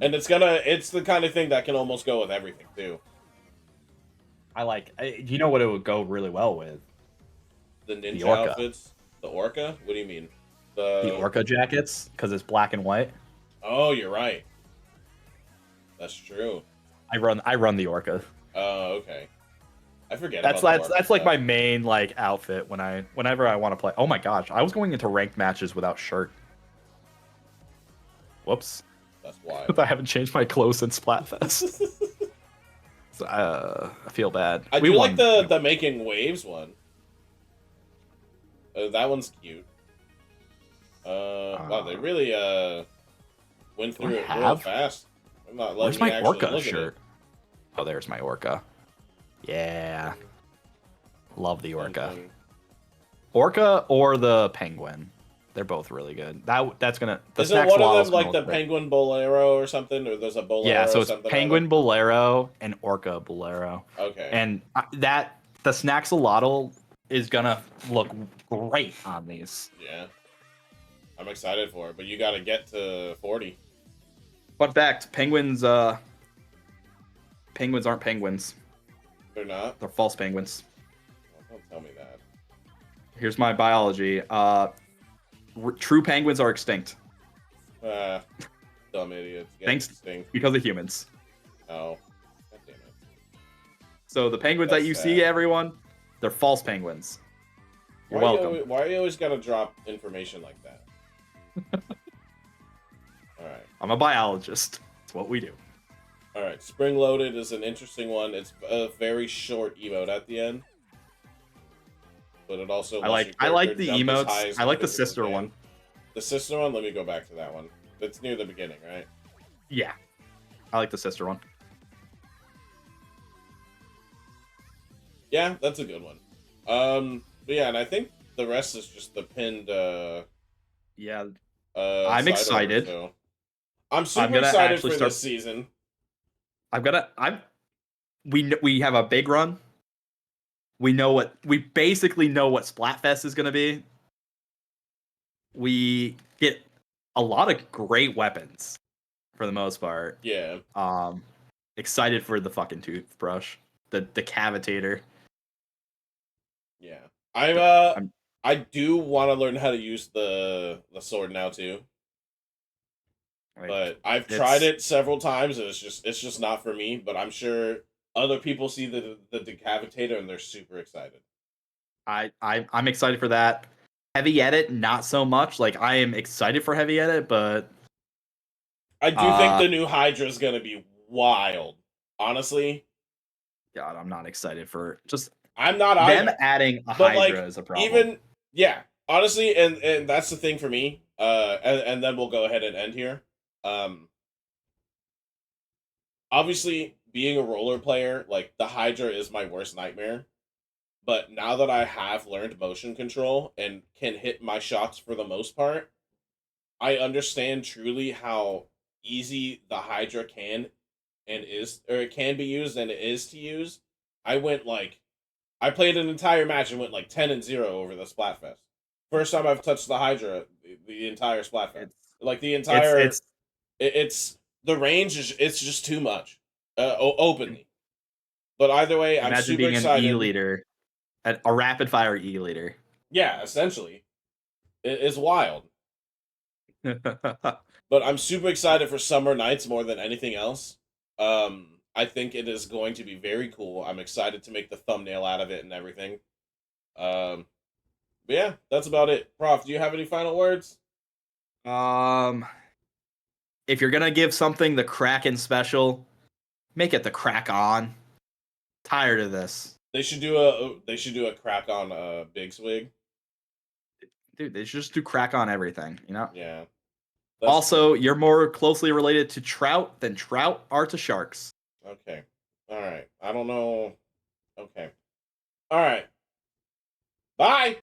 And it's the kind of thing that can almost go with everything too. You know what it would go really well with? The ninja outfits? The orca? What do you mean? The orca jackets, because it's black and white. Oh, you're right. That's true. I run the orca. Oh, okay. I forget. That's like my main like outfit whenever I want to play. Oh my gosh, I was going into ranked matches without shirt. Whoops. That's wild. I haven't changed my clothes since Splatfest. So, I feel bad. I do like the making waves one. That one's cute. Wow, they really went through it real fast. I'm not letting me actually look at it. Oh, there's my orca. Yeah. Love the orca. Orca or the penguin. They're both really good. That's gonna. Isn't one of them like the penguin bolero or something? Or there's a bolero. Yeah, so it's penguin bolero and orca bolero. Okay. And the Snaxolotl is gonna look great on these. Yeah. I'm excited for it, but you got to get to 40. Fun fact: penguins aren't penguins. They're not. They're false penguins. Well, don't tell me that. Here's my biology. True penguins are extinct. They're Dumb idiots. Thanks, extinct. because of humans. Oh, God damn it. So the penguins that you see, everyone, they're false penguins. You're welcome. Why are you always gotta drop information like that? All right. I'm a biologist. It's what we do. All right. Spring Loaded is an interesting one. It's a very short emote at the end, but it also I like the emotes. I like the sister one. The sister one. Let me go back to that one. It's near the beginning, right? Yeah, I like the sister one. Yeah, that's a good one. But yeah, and I think the rest is just the pinned. Yeah. I'm excited. So. I'm super excited for this season. We have a big run. We basically know what Splatfest is gonna be. We get a lot of great weapons for the most part. Yeah. Excited for the fucking toothbrush, the cavitator. Yeah. I do want to learn how to use the sword now too. But I've tried it several times and it's just not for me, but I'm sure other people see the decavitator and they're super excited. I'm excited for that. Heavy edit, not so much. Like I am excited for heavy edit, but I do think the new Hydra is gonna be wild. Honestly. God, I'm not excited for just I'm not them either. adding a Hydra is a problem. Honestly, and that's the thing for me. And then we'll go ahead and end here. Obviously, being a roller player, like the Hydra is my worst nightmare. But now that I have learned motion control and can hit my shots for the most part, I understand truly how easy the Hydra can be used and it is to use. I played an entire match and went like 10-0 over the Splatfest. First time I've touched the Hydra the entire Splatfest. It's the range it's just too much. Openly. But either way, I'm super excited. Imagine being an E-leader. A rapid fire E-leader. Yeah, essentially. It's wild. But I'm super excited for Summer Nights more than anything else. I think it is going to be very cool. I'm excited to make the thumbnail out of it and everything. But yeah, that's about it. Prof, do you have any final words? If you're gonna give something the Kraken special, make it the crack on. Tired of this. They should do a crack on Big Swig. Dude, they should just do crack on everything, you know? Yeah. Also, you're more closely related to trout than trout are to sharks. Okay. All right. I don't know. Okay. All right. Bye.